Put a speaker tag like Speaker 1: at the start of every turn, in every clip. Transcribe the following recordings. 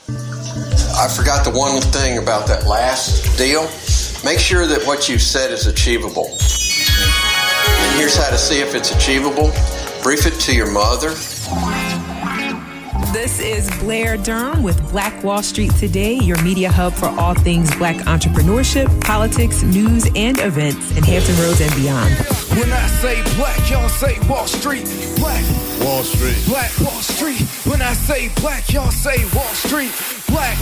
Speaker 1: I forgot the one thing about that last deal. Make sure that what you've said is achievable. And here's how to see if it's achievable. Brief it to your mother.
Speaker 2: This is Blair Durham with Black Wall Street Today, your media hub for all things Black entrepreneurship, politics, news, and events in Hampton Roads and beyond.
Speaker 3: When I say black, y'all say Wall Street. Black
Speaker 4: Wall Street.
Speaker 3: Black Wall Street. When I say black, y'all say Wall Street. Black.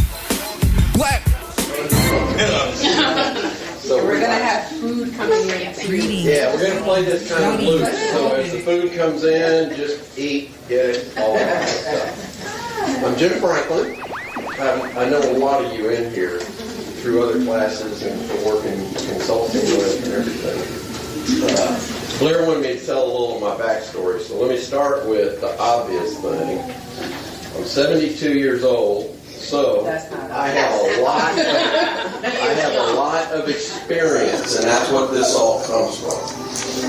Speaker 5: So we're going to have food coming in.
Speaker 1: Yeah, we're going to play this kind of loose. So as the food comes in, just eat, get it, all that stuff. I'm Jim Franklin. I know a lot of you in here through other classes and for working consulting with and everything. Blair wanted me to tell a little of my backstory, so let me start with the obvious thing. I'm 72 years old. So I have a lot of experience, and that's what this all comes from.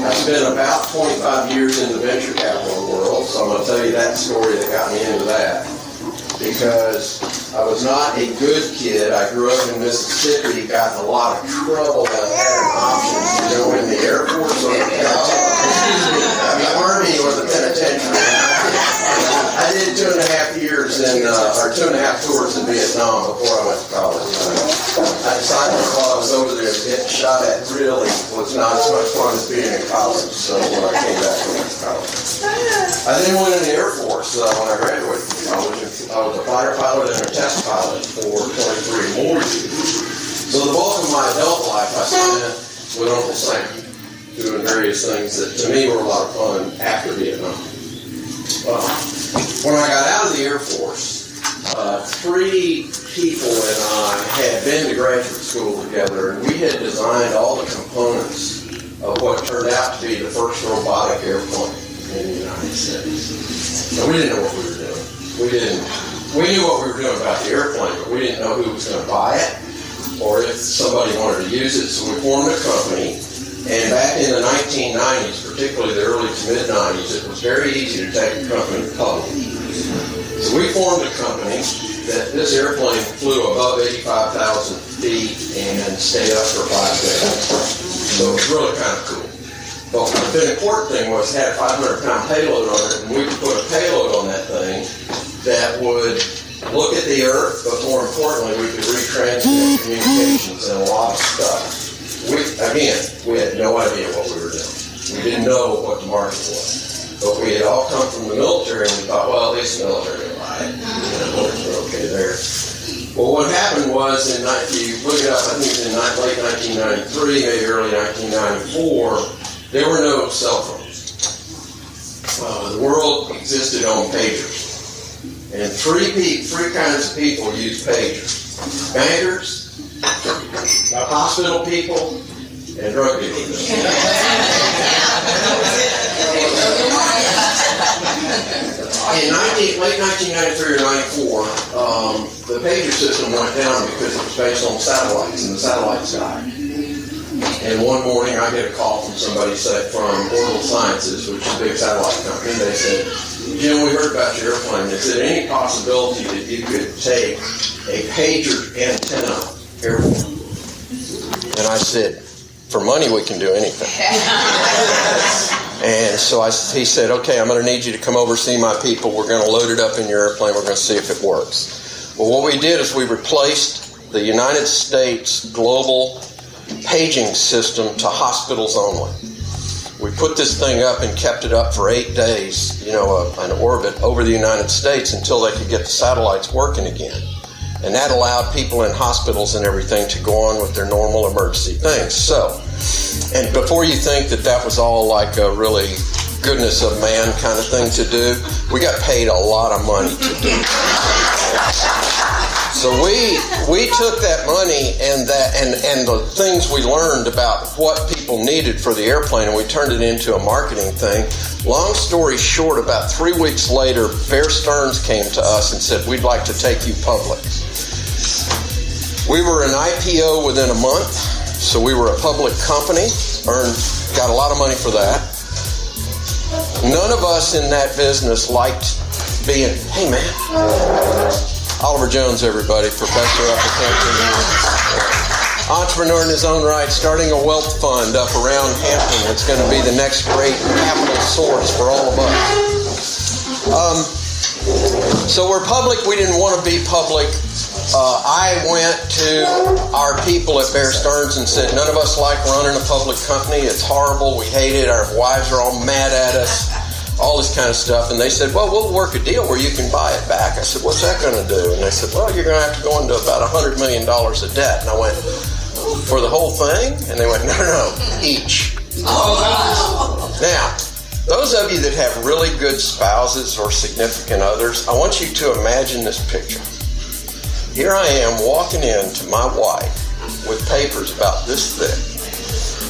Speaker 1: I spent about 25 years in the venture capital world, so I'm going to tell you that story that got me into that. Because I was not a good kid. I grew up in Mississippi, got in a lot of trouble, and had options to go in the Air Force or the Army or the penitentiary. I did 2.5 years or 2.5 tours in Vietnam before I went to college. I decided while I was over there getting shot at really was not as much fun as being in college. So when I came back, I went to college. I then went in the Air Force when I graduated from college. I was a fighter pilot and a test pilot for 23 more years. So the bulk of my adult life I spent with Uncle Sam, doing various things that to me were a lot of fun after Vietnam. When I got out of the Air Force, 3 people and I had been to graduate school together, and we had designed all the components of what turned out to be the first robotic airplane in the United States. So we didn't know what we were doing. We knew what we were doing about the airplane, but we didn't know who was going to buy it or if somebody wanted to use it. So we formed a company. And back in the 1990s, particularly the early to mid-90s, it was very easy to take a company public. So we formed a company that this airplane flew above 85,000 feet and stayed up for 5 days. So it was really kind of cool. But the important thing was it had a 500-pound payload on it, and we could put a payload on that thing that would look at the Earth, but more importantly, we could retransmit communications and a lot of stuff. We had no idea what we were doing. We didn't know what the market was. But we had all come from the military, and we thought, well, at least the military will buy it. We're okay there. Well, what happened was, if you look it up, I think it was in late 1993, maybe early 1994, there were no cell phones. The world existed on pagers. And three kinds of people use pagers. Bankers, hospital people, and drug dealers. In late 1993 or 94, the pager system went down because it was based on satellites, and the satellites died. And one morning I get a call from somebody from Orbital Sciences, which is a big satellite company, and they said, Jim, we heard about your airplane. Is there any possibility that you could take a pager antenna airborne? And I said, for money we can do anything. And so he said, okay, I'm going to need you to come over, see my people. We're going to load it up in your airplane. We're going to see if it works. Well, what we did is we replaced the United States global paging system to hospitals only. We put this thing up and kept it up for 8 days, an orbit over the United States until they could get the satellites working again. And that allowed people in hospitals and everything to go on with their normal emergency things. So, and before you think that was all like a really goodness of man kind of thing to do, we got paid a lot of money to do it. So we took that money and the things we learned about what people needed for the airplane, and we turned it into a marketing thing. Long story short, about 3 weeks later, Bear Stearns came to us and said, we'd like to take you public. We were an IPO within a month, so we were a public company, got a lot of money for that. None of us in that business liked being, hey man, Oliver Jones, everybody, professor up at Hampton. Entrepreneur in his own right, starting a wealth fund up around Hampton. It's going to be the next great capital source for all of us. So we're public. We didn't want to be public. I went to our people at Bear Stearns and said, none of us like running a public company. It's horrible. We hate it. Our wives are all mad at us. All this kind of stuff. And they said, well, we'll work a deal where you can buy it back. I said, what's that going to do? And they said, well, you're going to have to go into about $100 million of debt. And I went, for the whole thing? And they went, no, each. Now, those of you that have really good spouses or significant others, I want you to imagine this picture. Here I am walking in to my wife with papers about this thick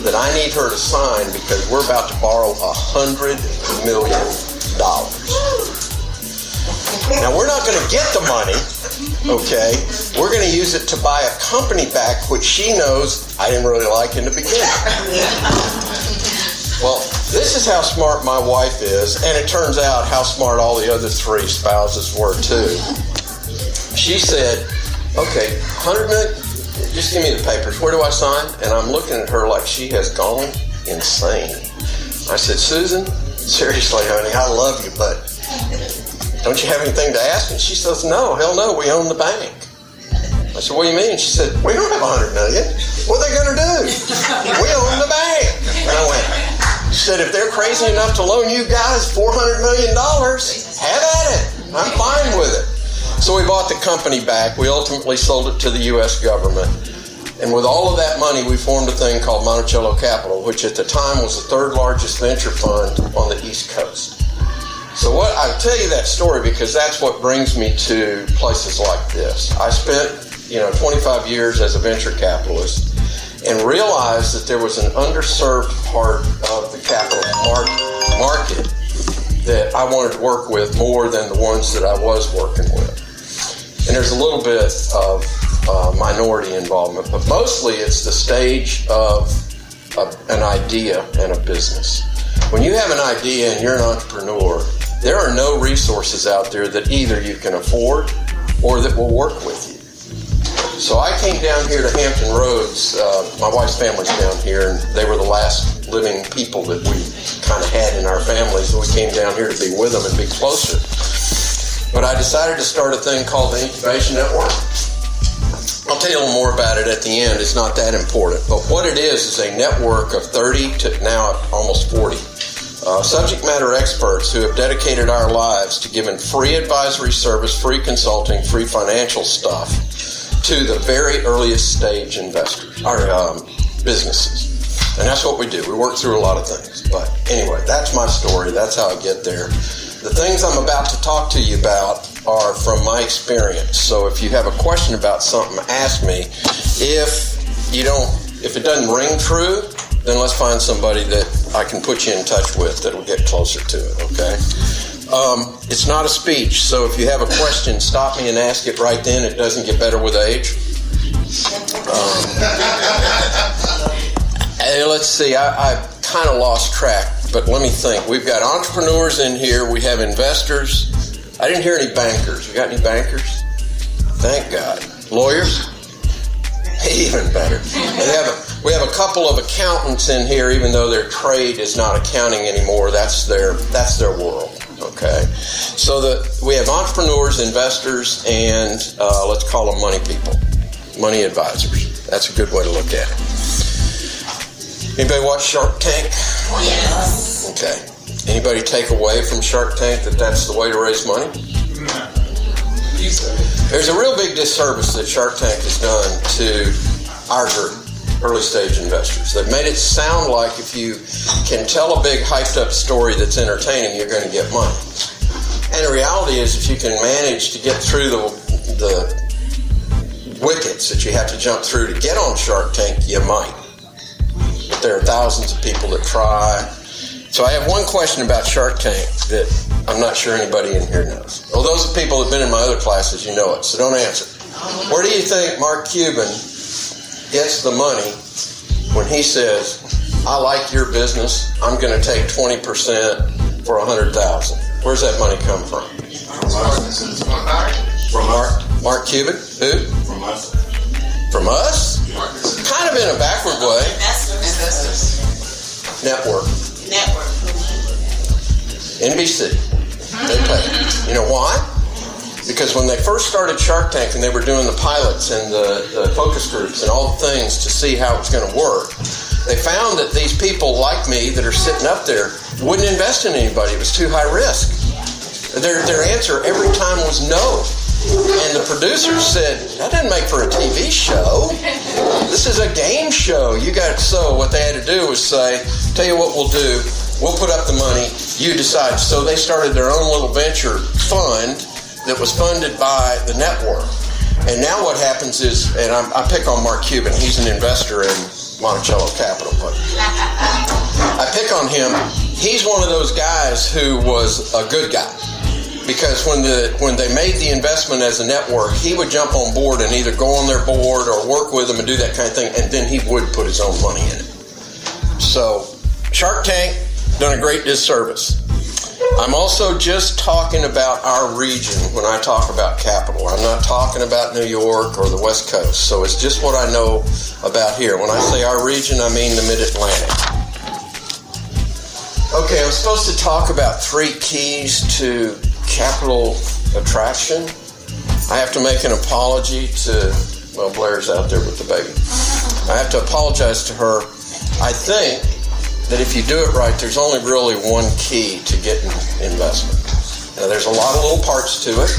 Speaker 1: that I need her to sign because we're about to borrow $100 million. Now, we're not going to get the money, okay? We're going to use it to buy a company back, which she knows I didn't really like in the beginning. Well, this is how smart my wife is, and it turns out how smart all the other three spouses were, too. She said, okay, $100 million, just give me the papers. Where do I sign? And I'm looking at her like she has gone insane. I said, Susan, seriously, honey, I love you, but don't you have anything to ask? And she says, no, hell no, we own the bank. I said, what do you mean? She said, we don't have $100 million. What are they going to do? We own the bank. And I went, she said, if they're crazy enough to loan you guys $400 million, have at it. I'm fine with it. So we bought the company back. We ultimately sold it to the U.S. government. And with all of that money, we formed a thing called Monticello Capital, which at the time was the third largest venture fund on the East Coast. So I tell you that story because that's what brings me to places like this. I spent 25 years as a venture capitalist and realized that there was an underserved part of the capital market that I wanted to work with more than the ones that I was working with. And there's a little bit of minority involvement, but mostly it's the stage of an idea and a business. When you have an idea and you're an entrepreneur, there are no resources out there that either you can afford or that will work with you. So I came down here to Hampton Roads. My wife's family's down here, and they were the last living people that we kind of had in our family, so we came down here to be with them and be closer. But I decided to start a thing called the Incubation Network. I'll tell you a little more about it at the end. It's not that important. But what it is a network of 30 to now almost 40 subject matter experts who have dedicated our lives to giving free advisory service, free consulting, free financial stuff to the very earliest stage investors, our businesses. And that's what we do. We work through a lot of things. But anyway, that's my story. That's how I get there. The things I'm about to talk to you about are from my experience. So if you have a question about something, ask me. If it doesn't ring true, then let's find somebody that I can put you in touch with that'll get closer to it, okay? It's not a speech, so if you have a question, stop me and ask it right then. It doesn't get better with age. Let's see, I kind of lost track, but let me think. We've got entrepreneurs in here. We have investors. I didn't hear any bankers. We got any bankers? Thank God. Lawyers? Even better. We have a couple of accountants in here, even though their trade is not accounting anymore. That's their world. Okay. So we have entrepreneurs, investors, and let's call them money people, money advisors. That's a good way to look at it. Anybody watch Shark Tank?
Speaker 5: Yes.
Speaker 1: Okay. Anybody take away from Shark Tank that that's the way to raise money?
Speaker 3: No.
Speaker 1: There's a real big disservice that Shark Tank has done to our group, early stage investors. They've made it sound like if you can tell a big hyped up story that's entertaining, you're going to get money. And the reality is if you can manage to get through the wickets that you have to jump through to get on Shark Tank, you might. But there are thousands of people that try. So I have one question about Shark Tank that I'm not sure anybody in here knows. Well, those are people that have been in my other classes, you know it, so don't answer. Where do you think Mark Cuban gets the money when he says, I like your business, I'm going to take 20% for $100,000? Where's that money come from? From Mark? Mark Cuban? Who?
Speaker 4: From us.
Speaker 1: From us? Kind of in a backward way.
Speaker 5: Investors.
Speaker 1: Network. NBC. They pay. You know why? Because when they first started Shark Tank and they were doing the pilots and the focus groups and all the things to see how it's going to work, they found that these people like me that are sitting up there wouldn't invest in anybody. It was too high risk. Their answer every time was no. And the producers said, that doesn't make for a TV show. This is a game show. So what they had to do was say, tell you what we'll do. We'll put up the money. You decide. So they started their own little venture fund that was funded by the network. And now what happens is, and I pick on Mark Cuban. He's an investor in Monticello Capital. But I pick on him. He's one of those guys who was a good guy. Because when they made the investment as a network, he would jump on board and either go on their board or work with them and do that kind of thing, and then he would put his own money in it. So, Shark Tank, done a great disservice. I'm also just talking about our region when I talk about capital. I'm not talking about New York or the West Coast. So it's just what I know about here. When I say our region, I mean the Mid-Atlantic. Okay, I'm supposed to talk about 3 keys to capital attraction. I have to make an apology to, well, Blair's out there with the baby. I have to apologize to her. I think that if you do it right, there's only really one key to getting investment. Now, there's a lot of little parts to it,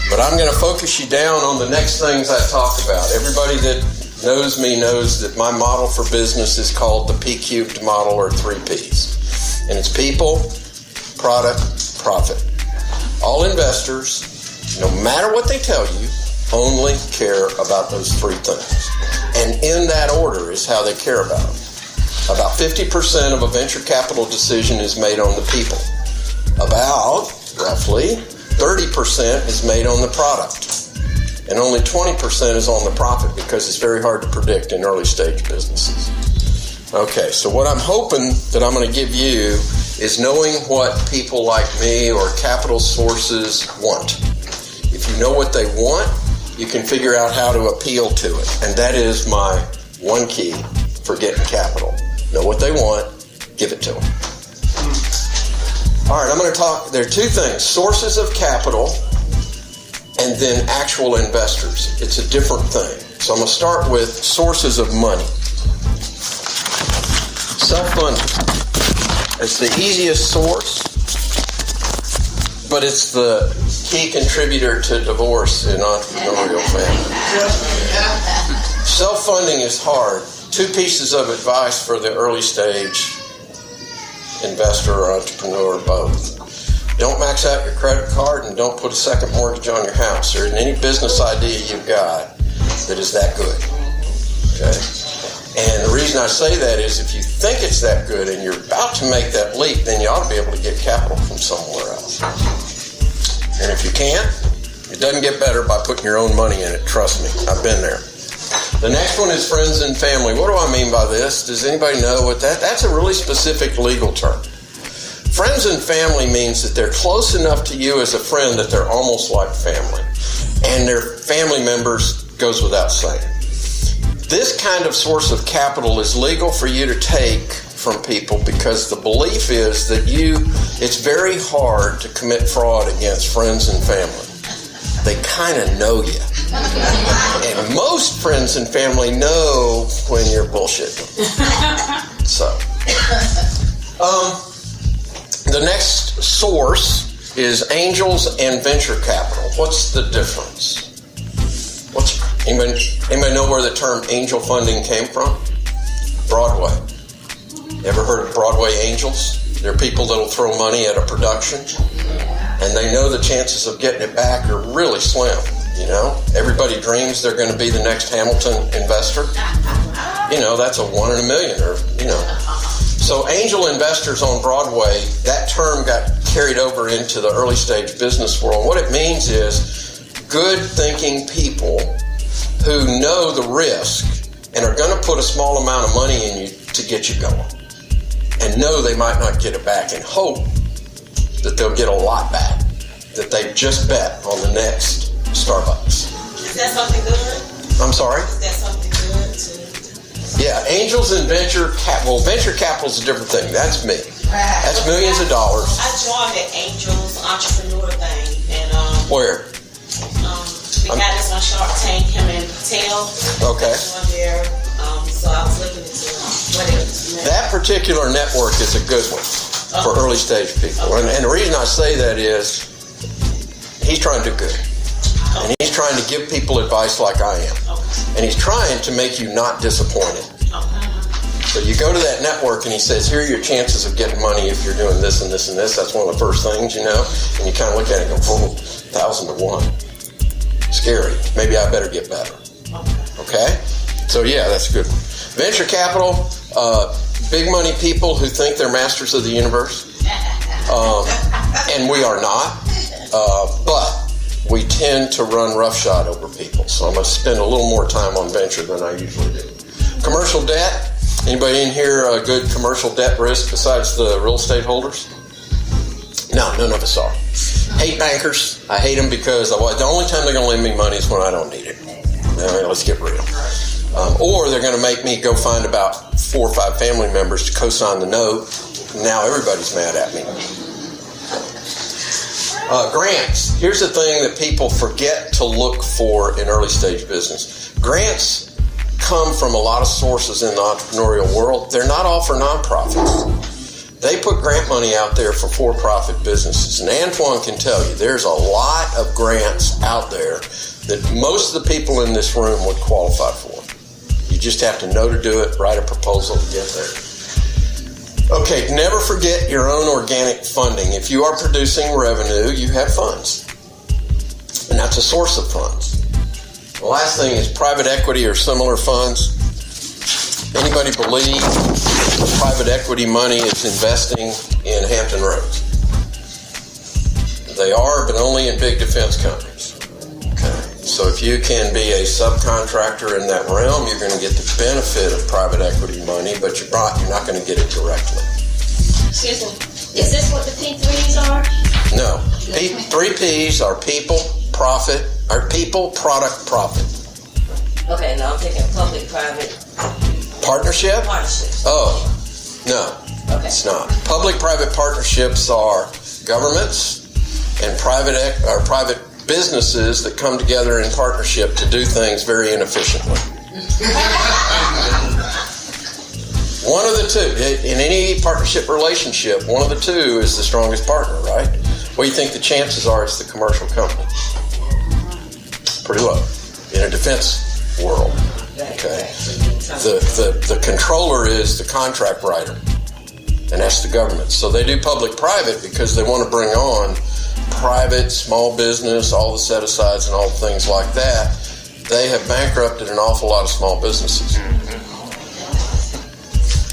Speaker 1: but I'm going to focus you down on the next things I talk about. Everybody that knows me knows that my model for business is called the P-cubed model, or 3 Ps. And it's people, product, profit. All investors, no matter what they tell you, only care about those 3 things. And in that order is how they care about them. About 50% of a venture capital decision is made on the people. About, roughly, 30% is made on the product. And only 20% is on the profit, because it's very hard to predict in early stage businesses. Okay, so what I'm hoping that I'm going to give you is knowing what people like me or capital sources want. If you know what they want, you can figure out how to appeal to it. And that is my one key for getting capital. Know what they want, give it to them. All right, I'm going to talk, there are 2 things, sources of capital and then actual investors. It's a different thing. So I'm going to start with sources of money. Self-funding. It's the easiest source, but it's the key contributor to divorce in entrepreneurial families. Self-funding is hard. 2 pieces of advice for the early stage investor or entrepreneur, both. Don't max out your credit card, and don't put a second mortgage on your house or in any business idea you've got that is that good. Okay? And the reason I say that is if you think it's that good and you're about to make that leap, then you ought to be able to get capital from somewhere else. And if you can't, it doesn't get better by putting your own money in it. Trust me, I've been there. The next one is friends and family. What do I mean by this? Does anybody know what that's a really specific legal term. Friends and family means that they're close enough to you as a friend that they're almost like family. And their family members goes without saying. This kind of source of capital is legal for you to take from people because the belief is that it's very hard to commit fraud against friends and family. They kind of know you. And most friends and family know when you're bullshitting. So, the next source is angels and venture capital. What's the difference? Anybody know where the term angel funding came from? Broadway. Ever heard of Broadway angels? They're people that'll throw money at a production, and they know the chances of getting it back are really slim. You know, everybody dreams they're going to be the next Hamilton investor. You know, that's a 1 in a million, or, you know. So angel investors on Broadway, that term got carried over into the early stage business world. What it means is good thinking people who know the risk and are going to put a small amount of money in you to get you going, and know they might not get it back, and hope that they'll get a lot back that they just bet on the next Starbucks.
Speaker 4: that something good?
Speaker 1: I'm sorry?
Speaker 4: Is that something good to?
Speaker 1: Yeah, angels and venture capital. Well, venture capital is a different thing. That's me. That's millions of dollars.
Speaker 4: I joined the Angels Entrepreneur thing, and
Speaker 1: Where?
Speaker 4: the guy that's on Shark Tank, him and Patel.
Speaker 1: Okay.
Speaker 4: On there, so I was looking into what it was.
Speaker 1: That particular network is a good one for early stage people. And the reason I say that is he's trying to do good. And he's trying to give people advice like I am. And he's trying to make you not disappointed. So you go to that network and he says, here are your chances of getting money if you're doing this and this and this. That's one of the first things, you know. And you kind of look at it and go, 1,000 to 1. Scary. Maybe I better get better. Okay? So yeah, that's a good one. Venture capital, big money people who think they're masters of the universe. And we are not. But we tend to run roughshod over people. So I'm going to spend a little more time on venture than I usually do. Commercial debt. Anybody in here a good commercial debt risk besides the real estate holders? No, none of us are. Hate bankers. I hate them because the only time they're going to lend me money is when I don't need it. Let's get real. Or they're going to make me go find about 4 or 5 family members to co-sign the note. Now everybody's mad at me. Grants. Here's the thing that people forget to look for in early stage business. Grants come from a lot of sources in the entrepreneurial world. They're not all for nonprofits. They put grant money out there for for-profit businesses. And Antoine can tell you, there's a lot of grants out there that most of the people in this room would qualify for. You just have to know to do it, write a proposal to get there. Okay, never forget your own organic funding. If you are producing revenue, you have funds. And that's a source of funds. The last thing is private equity or similar funds. Anybody believe private equity money is investing in Hampton Roads? They are, but only in big defense companies. Okay. So if you can be a subcontractor in that realm, you're going to get the benefit of private equity money, but you're not going to get it directly.
Speaker 4: Excuse me. Is this what the P3s are?
Speaker 1: No. 3 Ps are people, profit, or people, product, profit.
Speaker 4: Okay, now I'm thinking public-private.
Speaker 1: Partnership?
Speaker 4: Partnerships.
Speaker 1: Oh, no.
Speaker 4: Okay.
Speaker 1: It's not. Public-private partnerships are governments and private businesses that come together in partnership to do things very inefficiently. One of the two. In any partnership relationship, one of the two is the strongest partner, right? What do you think the chances are it's the commercial company? Pretty low. In a defense world. Okay. The controller is the contract writer. And that's the government. So they do public-private because they want to bring on private, small business, all the set-asides and all the things like that. They have bankrupted an awful lot of small businesses.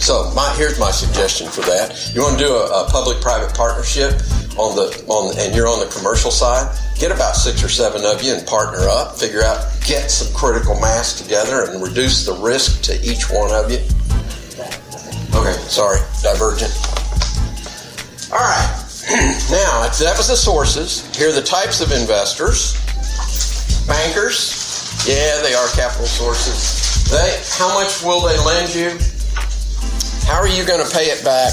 Speaker 1: So here's my suggestion for that. You want to do a public-private partnership and you're on the commercial side, get about 6 or 7 of you and partner up, get some critical mass together and reduce the risk to each one of you. Okay, sorry, divergent. All right, now that was the sources. Here are the types of investors. Bankers, yeah, they are capital sources. How much will they lend you? How are you going to pay it back?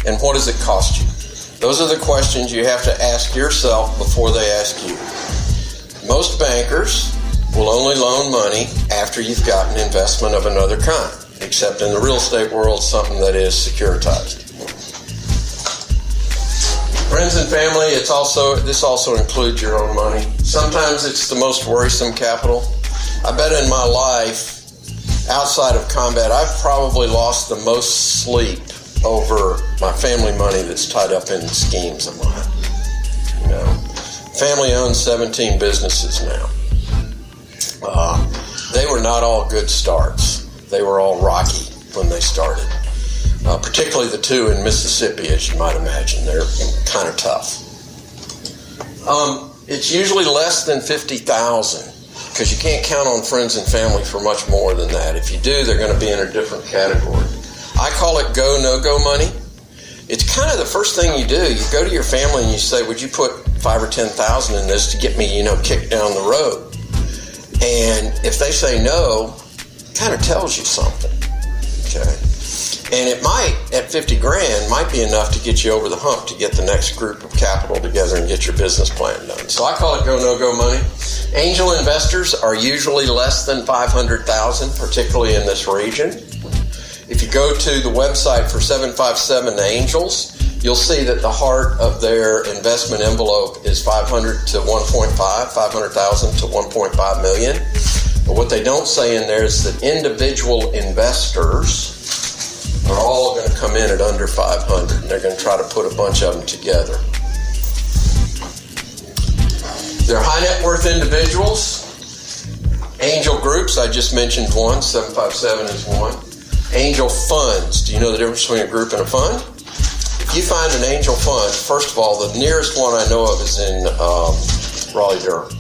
Speaker 1: And what does it cost you? Those are the questions you have to ask yourself before they ask you. Most bankers will only loan money after you've got an investment of another kind, except in the real estate world, something that is securitized. Friends and family, this also includes your own money. Sometimes it's the most worrisome capital. I bet in my life, outside of combat, I've probably lost the most sleep over my family money that's tied up in schemes of mine. You know, family owns 17 businesses now. They were not all good starts. They were all rocky when they started. Particularly the 2 in Mississippi, as you might imagine. They're kind of tough. It's usually less than $50,000. Because you can't count on friends and family for much more than that. If you do, they're going to be in a different category. I call it go, no-go money. It's kind of the first thing you do. You go to your family and you say, would you put $5,000 or $10,000 in this to get me, kicked down the road? And if they say no, it kind of tells you something, okay? And it might, at 50 grand, might be enough to get you over the hump to get the next group of capital together and get your business plan done. So I call it go, no go money. Angel investors are usually less than $500,000, particularly in this region. If you go to the website for 757 Angels, you'll see that the heart of their investment envelope is 500 to 1.5, 500,000 to 1.5 million. But what they don't say in there is that individual investors are all going to come in at under 500, and they're going to try to put a bunch of them together. They're high net worth individuals. Angel groups, I just mentioned one, 757 is one. Angel funds, do you know the difference between a group and a fund? If you find an angel fund, first of all, the nearest one I know of is in Raleigh, Durham.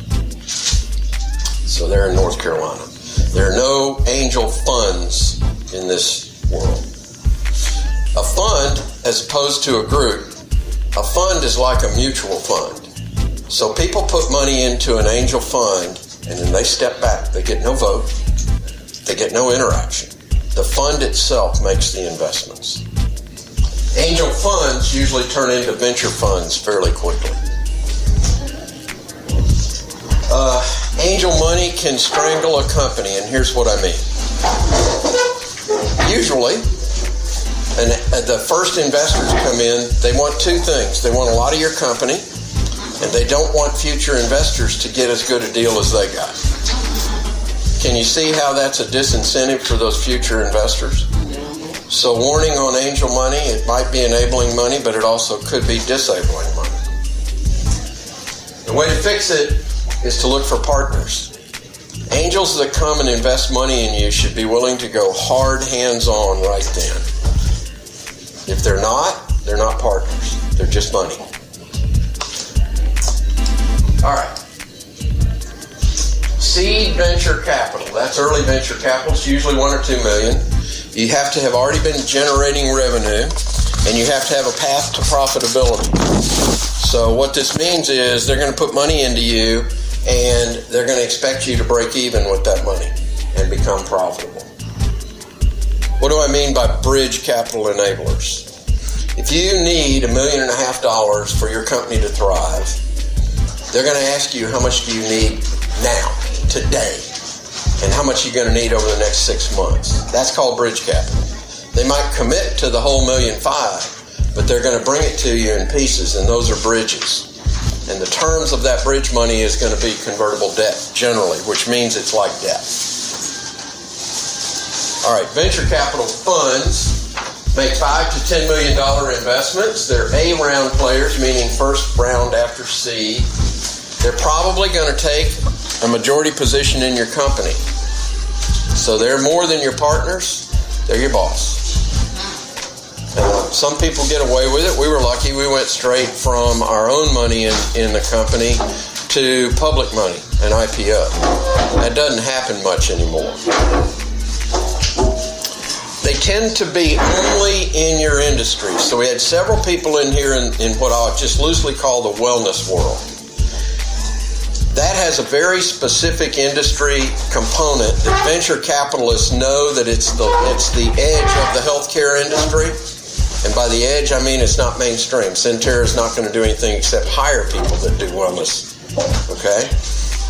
Speaker 1: So they're in North Carolina. There are no angel funds in this world. A fund, as opposed to a group, a fund is like a mutual fund. So people put money into an angel fund, and then they step back. They get no vote. They get no interaction. The fund itself makes the investments. Angel funds usually turn into venture funds fairly quickly. Angel money can strangle a company, and here's what I mean. Usually, the first investors come in, they want two things. They want a lot of your company, and they don't want future investors to get as good a deal as they got. Can you see how that's a disincentive for those future investors? So warning on angel money, it might be enabling money, but it also could be disabling money. The way to fix it is to look for partners. Angels that come and invest money in you should be willing to go hard hands-on right then. If they're not partners. They're just money. All right. Seed venture capital. That's early venture capital. It's usually $1 or $2 million. You have to have already been generating revenue, and you have to have a path to profitability. So what this means is they're going to put money into you, and they're going to expect you to break even with that money and become profitable. What do I mean by bridge capital enablers? If you need $1.5 million for your company to thrive, they're going to ask you how much do you need now, today, and how much you're going to need over the next 6 months. That's called bridge capital. They might commit to the whole $1.5 million, but they're going to bring it to you in pieces, and those are bridges. And the terms of that bridge money is going to be convertible debt, generally, which means it's like debt. All right, venture capital funds make $5 to $10 million investments. They're A-round players, meaning first round after seed. They're probably going to take a majority position in your company. So they're more than your partners. They're your boss. Some people get away with it. We were lucky. We went straight from our own money in the company to public money, an IPO. That doesn't happen much anymore. They tend to be only in your industry. So we had several people in here in what I'll just loosely call the wellness world. That has a very specific industry component that venture capitalists know that it's the edge of the healthcare industry. And by the edge, I mean it's not mainstream. Centera is not going to do anything except hire people that do wellness. Okay?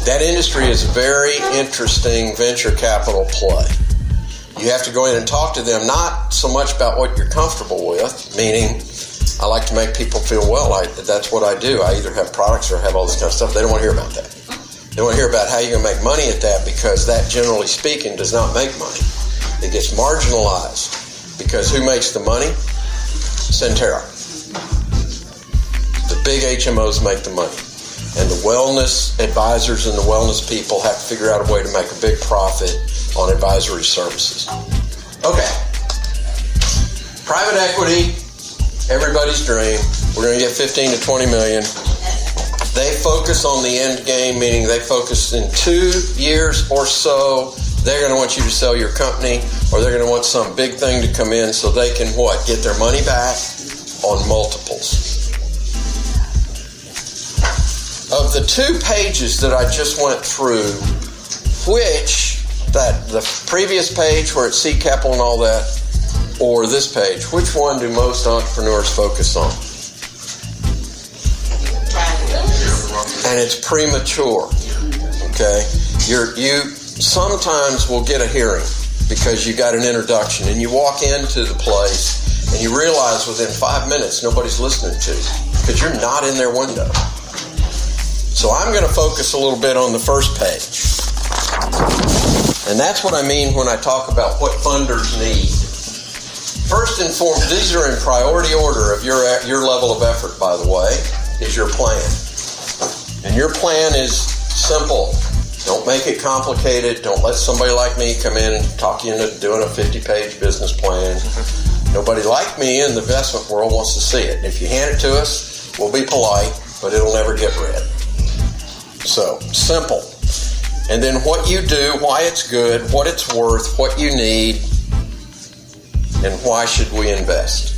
Speaker 1: That industry is a very interesting venture capital play. You have to go in and talk to them, not so much about what you're comfortable with, meaning I like to make people feel well. That's what I do. I either have products or have all this kind of stuff. They don't want to hear about that. They want to hear about how you're going to make money at that, because that, generally speaking, does not make money. It gets marginalized, because who makes the money? Centera. The big HMOs make the money. And the wellness advisors and the wellness people have to figure out a way to make a big profit on advisory services. Okay. Private equity, everybody's dream. We're going to get 15 to 20 million. They focus on the end game, meaning they focus in 2 years or so. They're going to want you to sell your company, or they're going to want some big thing to come in so they can what? Get their money back on multiples. Of the 2 pages that I just went through, which, the previous page where it's seed capital and all that, or this page, which one do most entrepreneurs focus on? And it's premature, okay? You sometimes will get a hearing because you got an introduction, and you walk into the place and you realize within 5 minutes nobody's listening to you because you're not in their window. So I'm going to focus a little bit on the first page. And that's what I mean when I talk about what funders need. First and foremost, these are in priority order of your level of effort, by the way, is your plan. And your plan is simple. Don't make it complicated. Don't let somebody like me come in and talk you into doing a 50-page business plan. Nobody like me in the investment world wants to see it. If you hand it to us, we'll be polite, but it'll never get read. So, simple. And then what you do, why it's good, what it's worth, what you need, and why should we invest?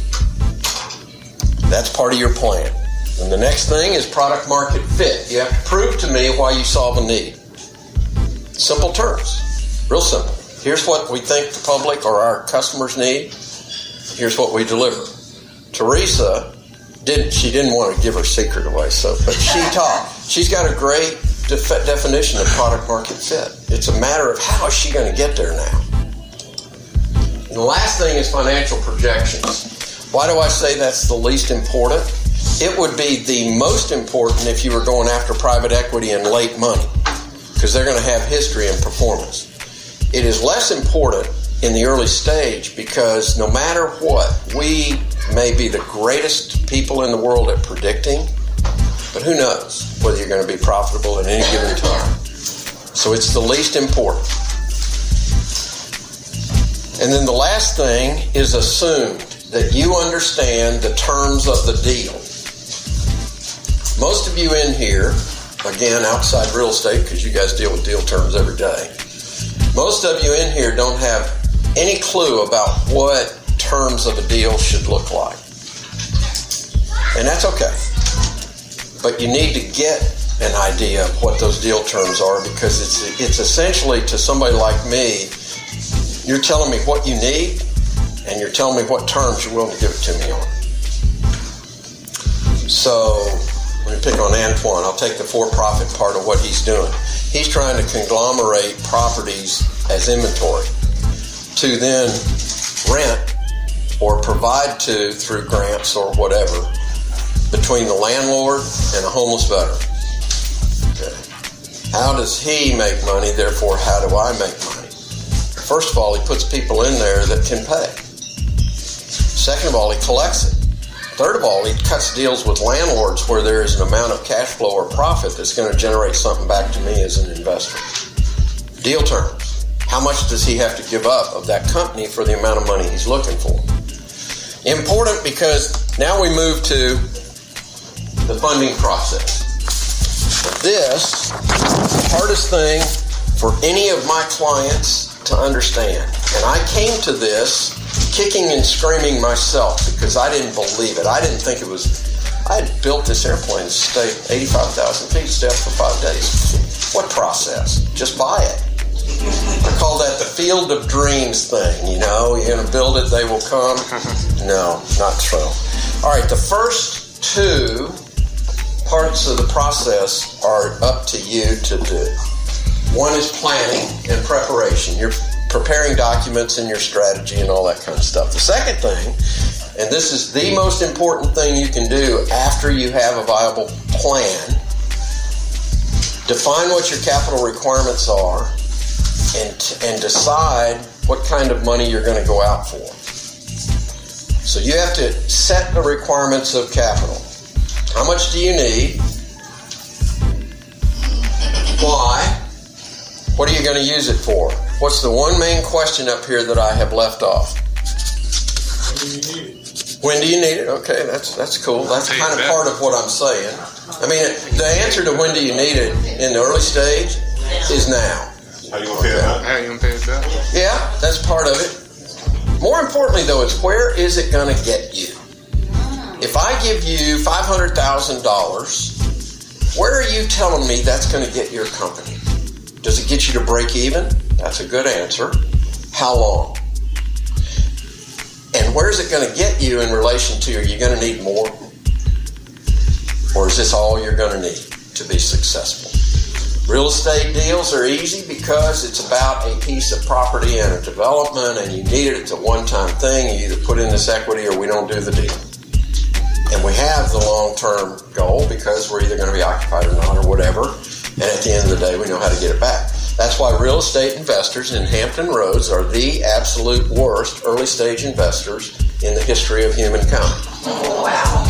Speaker 1: That's part of your plan. And the next thing is product market fit. You have to prove to me why you solve a need. Simple terms. Real simple. Here's what we think the public or our customers need. Here's what we deliver. Teresa didn't want to give her secret away, but she talked. She's got a great definition of product market fit. It's a matter of how is she going to get there now. And the last thing is financial projections. Why do I say that's the least important? It would be the most important if you were going after private equity and late money, because they're going to have history and performance. It is less important in the early stage because no matter what, we may be the greatest people in the world at predicting, but who knows whether you're going to be profitable at any given time. So it's the least important. And then the last thing is assumed that you understand the terms of the deal. Most of you in here, again, outside real estate, because you guys deal with deal terms every day, most of you in here don't have any clue about what terms of a deal should look like. And that's okay. But you need to get an idea of what those deal terms are, because it's essentially, to somebody like me, you're telling me what you need, and you're telling me what terms you're willing to give it to me on. So, let me pick on Antoine. I'll take the for-profit part of what he's doing. He's trying to conglomerate properties as inventory to then rent or provide to through grants or whatever between the landlord and a homeless veteran. Okay. How does he make money? Therefore, how do I make money? First of all, he puts people in there that can pay. Second of all, he collects it. Third of all, he cuts deals with landlords where there is an amount of cash flow or profit that's going to generate something back to me as an investor. Deal terms. How much does he have to give up of that company for the amount of money he's looking for? Important, because now we move to the funding process. This is the hardest thing for any of my clients to understand. And I came to this kicking and screaming myself because I didn't believe it. I didn't think it was... I had built this airplane to stay 85,000 feet, stay up for 5 days. What process? Just buy it. I call that the field of dreams thing. You know, you're going to build it, they will come. No, not true. All right, the first two parts of the process are up to you to do. One is planning and preparation. You're preparing documents and your strategy and all that kind of stuff. The second thing, and this is the most important thing you can do after you have a viable plan, define what your capital requirements are and decide what kind of money you're going to go out for. So you have to set the requirements of capital. How much do you need? Why? What are you going to use it for? What's the one main question up here that I have left off? When do you need it? Okay, that's cool. That's kind of part of what I'm saying. I mean, the answer to when do you need it in the early stage is now.
Speaker 6: How you going to pay it back?
Speaker 3: How you going to pay it back?
Speaker 6: Yeah,
Speaker 1: that's part of it. More importantly, though, is where is it going to get you? If I give you $500,000, where are you telling me that's going to get your company? Does it get you to break even? That's a good answer. How long? And where's it going to get you in relation to, are you going to need more? Or is this all you're going to need to be successful? Real estate deals are easy because it's about a piece of property and a development, and you need it. It's a one-time thing. You either put in this equity or we don't do the deal. And we have the long-term goal because we're either going to be occupied or not or whatever. And at the end of the day, we know how to get it back. That's why real estate investors in Hampton Roads are the absolute worst early-stage investors in the history of humankind.
Speaker 5: Wow.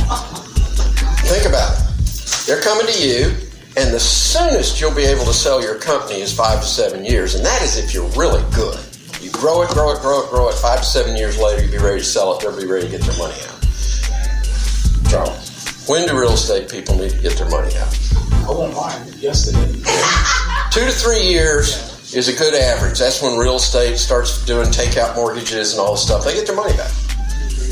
Speaker 1: Think about it. They're coming to you, and the soonest you'll be able to sell your company is 5 to 7 years, and that is if you're really good. You grow it, 5 to 7 years later, you'll be ready to sell it, they'll be ready to get their money out. Charles, when do real estate people need to get their money out?
Speaker 6: I won't mind. Yesterday.
Speaker 1: 2 to 3 years is a good average. That's when real estate starts doing takeout mortgages and all this stuff. They get their money back.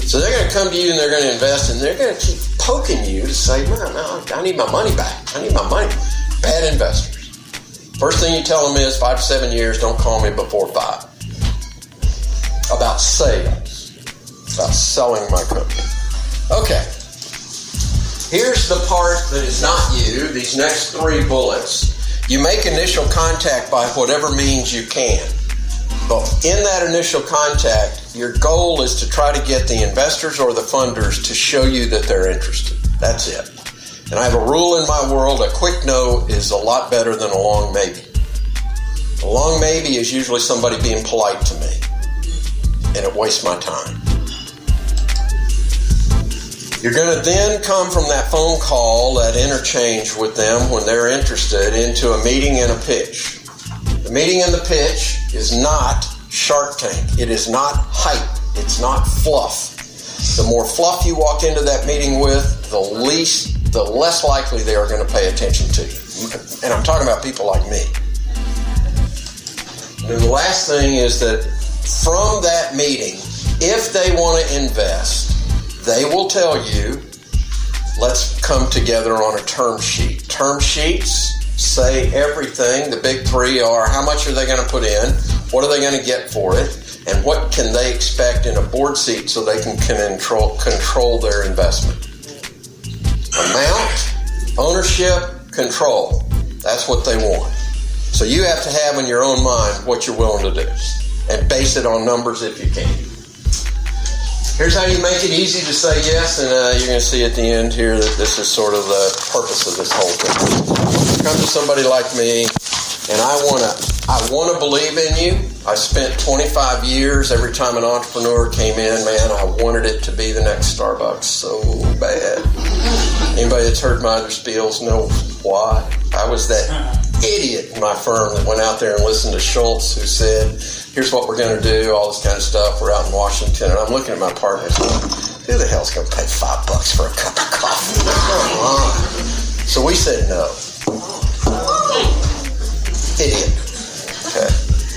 Speaker 1: So they're going to come to you and they're going to invest, and they're going to keep poking you to say, no, I need my money back. I need my money. Bad investors. First thing you tell them is 5 to 7 years, don't call me before 5. About sales. About selling my company. Okay. Here's the part that is not you, these next 3 bullets. You make initial contact by whatever means you can. But in that initial contact, your goal is to try to get the investors or the funders to show you that they're interested. That's it. And I have a rule in my world, a quick no is a lot better than a long maybe. A long maybe is usually somebody being polite to me, and it wastes my time. You're going to then come from that phone call, that interchange with them when they're interested, into a meeting and a pitch. The meeting and the pitch is not Shark Tank. It is not hype. It's not fluff. The more fluff you walk into that meeting with, the less likely they are going to pay attention to you. And I'm talking about people like me. And the last thing is that from that meeting, if they want to invest, they will tell you, let's come together on a term sheet. Term sheets say everything. The big 3 are, how much are they going to put in? What are they going to get for it? And what can they expect in a board seat so they can control their investment? Amount, ownership, control. That's what they want. So you have to have in your own mind what you're willing to do. And base it on numbers if you can. Here's how you make it easy to say yes, and you're going to see at the end here that this is sort of the purpose of this whole thing. Come to somebody like me, and I want to believe in you. I spent 25 years, every time an entrepreneur came in, man, I wanted it to be the next Starbucks so bad. Anybody that's heard my other spiels knows why. I was that idiot in my firm that went out there and listened to Schultz, who said, here's what we're going to do, all this kind of stuff. We're out in Washington, and I'm looking at my partner going, who the hell's going to pay $5 for a cup of coffee? Come on. So we said no. Idiot. Okay.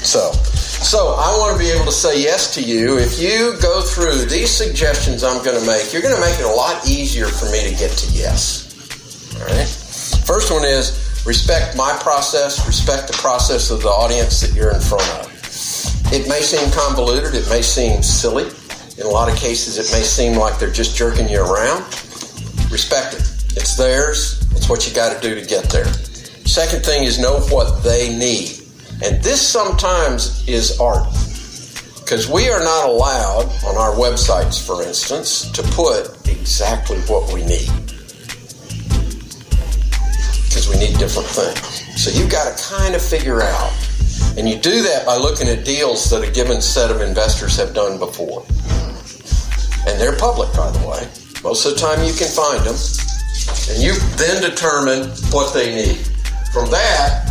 Speaker 1: So I want to be able to say yes to you. If you go through these suggestions I'm going to make, you're going to make it a lot easier for me to get to yes. All right? First one is respect my process, respect the process of the audience that you're in front of. It may seem convoluted, it may seem silly. In a lot of cases, it may seem like they're just jerking you around. Respect it. It's theirs. It's what you got to do to get there. Second thing is know what they need. And this sometimes is art. Because we are not allowed on our websites, for instance, to put exactly what we need. Because we need different things. So you've got to kind of figure out. And you do that by looking at deals that a given set of investors have done before. And they're public, by the way. Most of the time you can find them. And you then determine what they need. From that,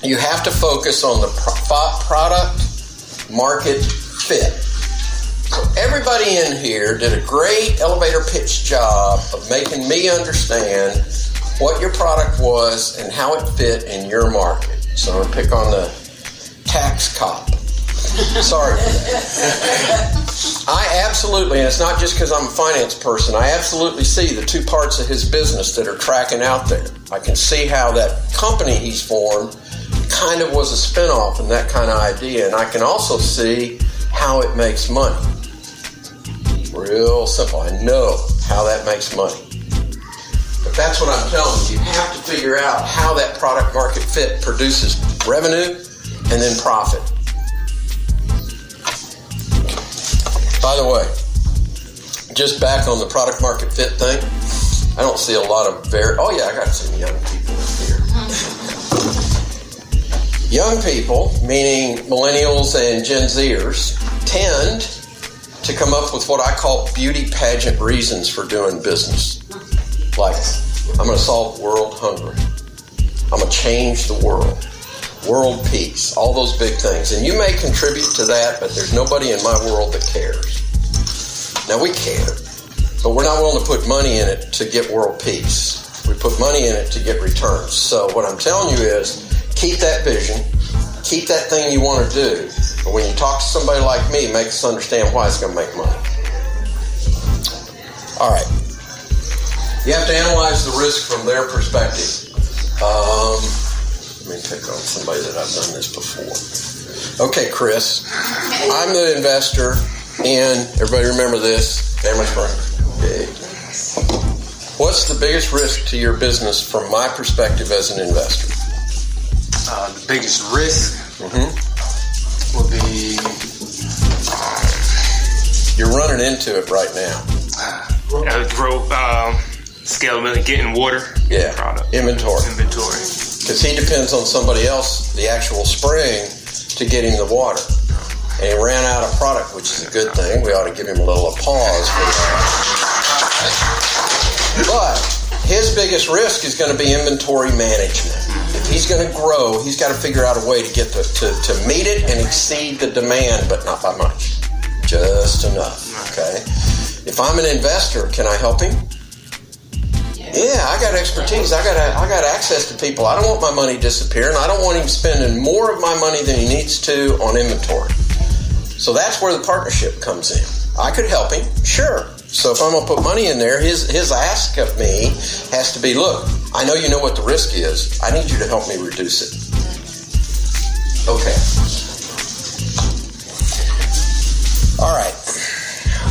Speaker 1: you have to focus on the product market fit. So everybody in here did a great elevator pitch job of making me understand what your product was and how it fit in your market. So I'm going to pick on the tax cop. Sorry. I absolutely, and it's not just because I'm a finance person, I absolutely see the 2 parts of his business that are tracking out there. I can see how that company he's formed kind of was a spinoff and that kind of idea. And I can also see how it makes money. Real simple. I know how that makes money. But that's what I'm telling you. You have to figure out how that product market fit produces revenue and then profit. By the way, just back on the product market fit thing, I don't see a lot of oh yeah, I got some young people here. Young people, meaning millennials and Gen Zers, tend to come up with what I call beauty pageant reasons for doing business. Like, I'm going to solve world hunger. I'm going to change the world. World peace. All those big things. And you may contribute to that, but there's nobody in my world that cares. Now, we care, but we're not willing to put money in it to get world peace. We put money in it to get returns. So what I'm telling you is, keep that vision. Keep that thing you want to do. But when you talk to somebody like me, make us understand why it's going to make money. All right. You have to analyze the risk from their perspective. Let me pick on somebody that I've done this before. Okay, Chris. I'm the investor in, everybody remember this, Family Springs. Okay. What's the biggest risk to your business from my perspective as an investor?
Speaker 7: The biggest risk will be...
Speaker 1: You're running into it right now.
Speaker 7: Growth, scalability, getting water.
Speaker 1: Yeah,
Speaker 7: product.
Speaker 1: Inventory.
Speaker 7: Because
Speaker 1: he depends on somebody else, the actual spring, to get him the water. And he ran out of product, which is a good thing. We ought to give him a little applause for that. But his biggest risk is going to be inventory management. If he's going to grow, he's got to figure out a way to get to meet it and exceed the demand, but not by much. Just enough, okay? If I'm an investor, can I help him? Yeah, I got expertise. I got access to people. I don't want my money disappearing. I don't want him spending more of my money than he needs to on inventory. So that's where the partnership comes in. I could help him, sure. So if I'm going to put money in there, his ask of me has to be, look, I know you know what the risk is. I need you to help me reduce it. Okay. All right.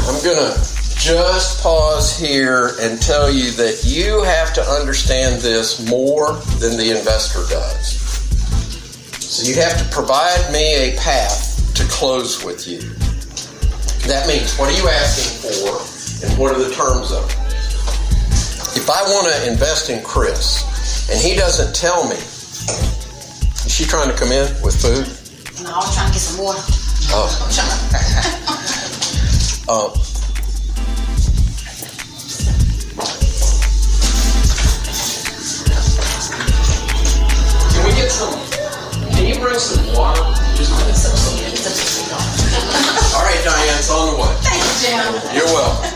Speaker 1: I'm going to just pause here and tell you that you have to understand this more than the investor does. So you have to provide me a path to close with you. That means, what are you asking for and what are the terms of it? If I want to invest in Chris and he doesn't tell me, is she trying to come in with food?
Speaker 4: No, I was trying to get some water.
Speaker 1: Oh. Can you bring some water? All right, Diane, it's on the way.
Speaker 4: Thanks, Jim.
Speaker 1: You're welcome.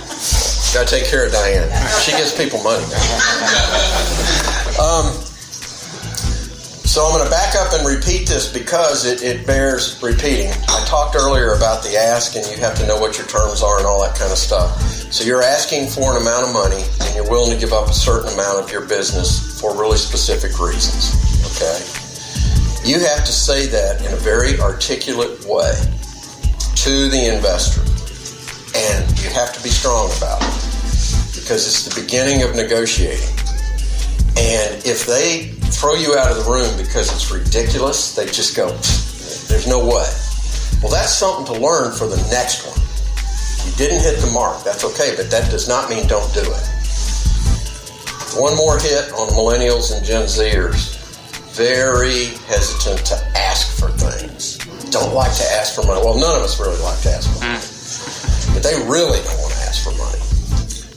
Speaker 1: Gotta take care of Diane. She gives people money. So I'm going to back up and repeat this because it bears repeating. I talked earlier about the ask, and you have to know what your terms are and all that kind of stuff. So you're asking for an amount of money, and you're willing to give up a certain amount of your business for really specific reasons. Okay? You have to say that in a very articulate way to the investor. And you have to be strong about it because it's the beginning of negotiating. And if they throw you out of the room because it's ridiculous, they just go, there's no way. Well, that's something to learn for the next one. You didn't hit the mark. That's okay, but that does not mean don't do it. One more hit on millennials and Gen Zers. Very hesitant to ask for things. Don't like to ask for money. Well, none of us really like to ask for money. But they really don't want to ask for money.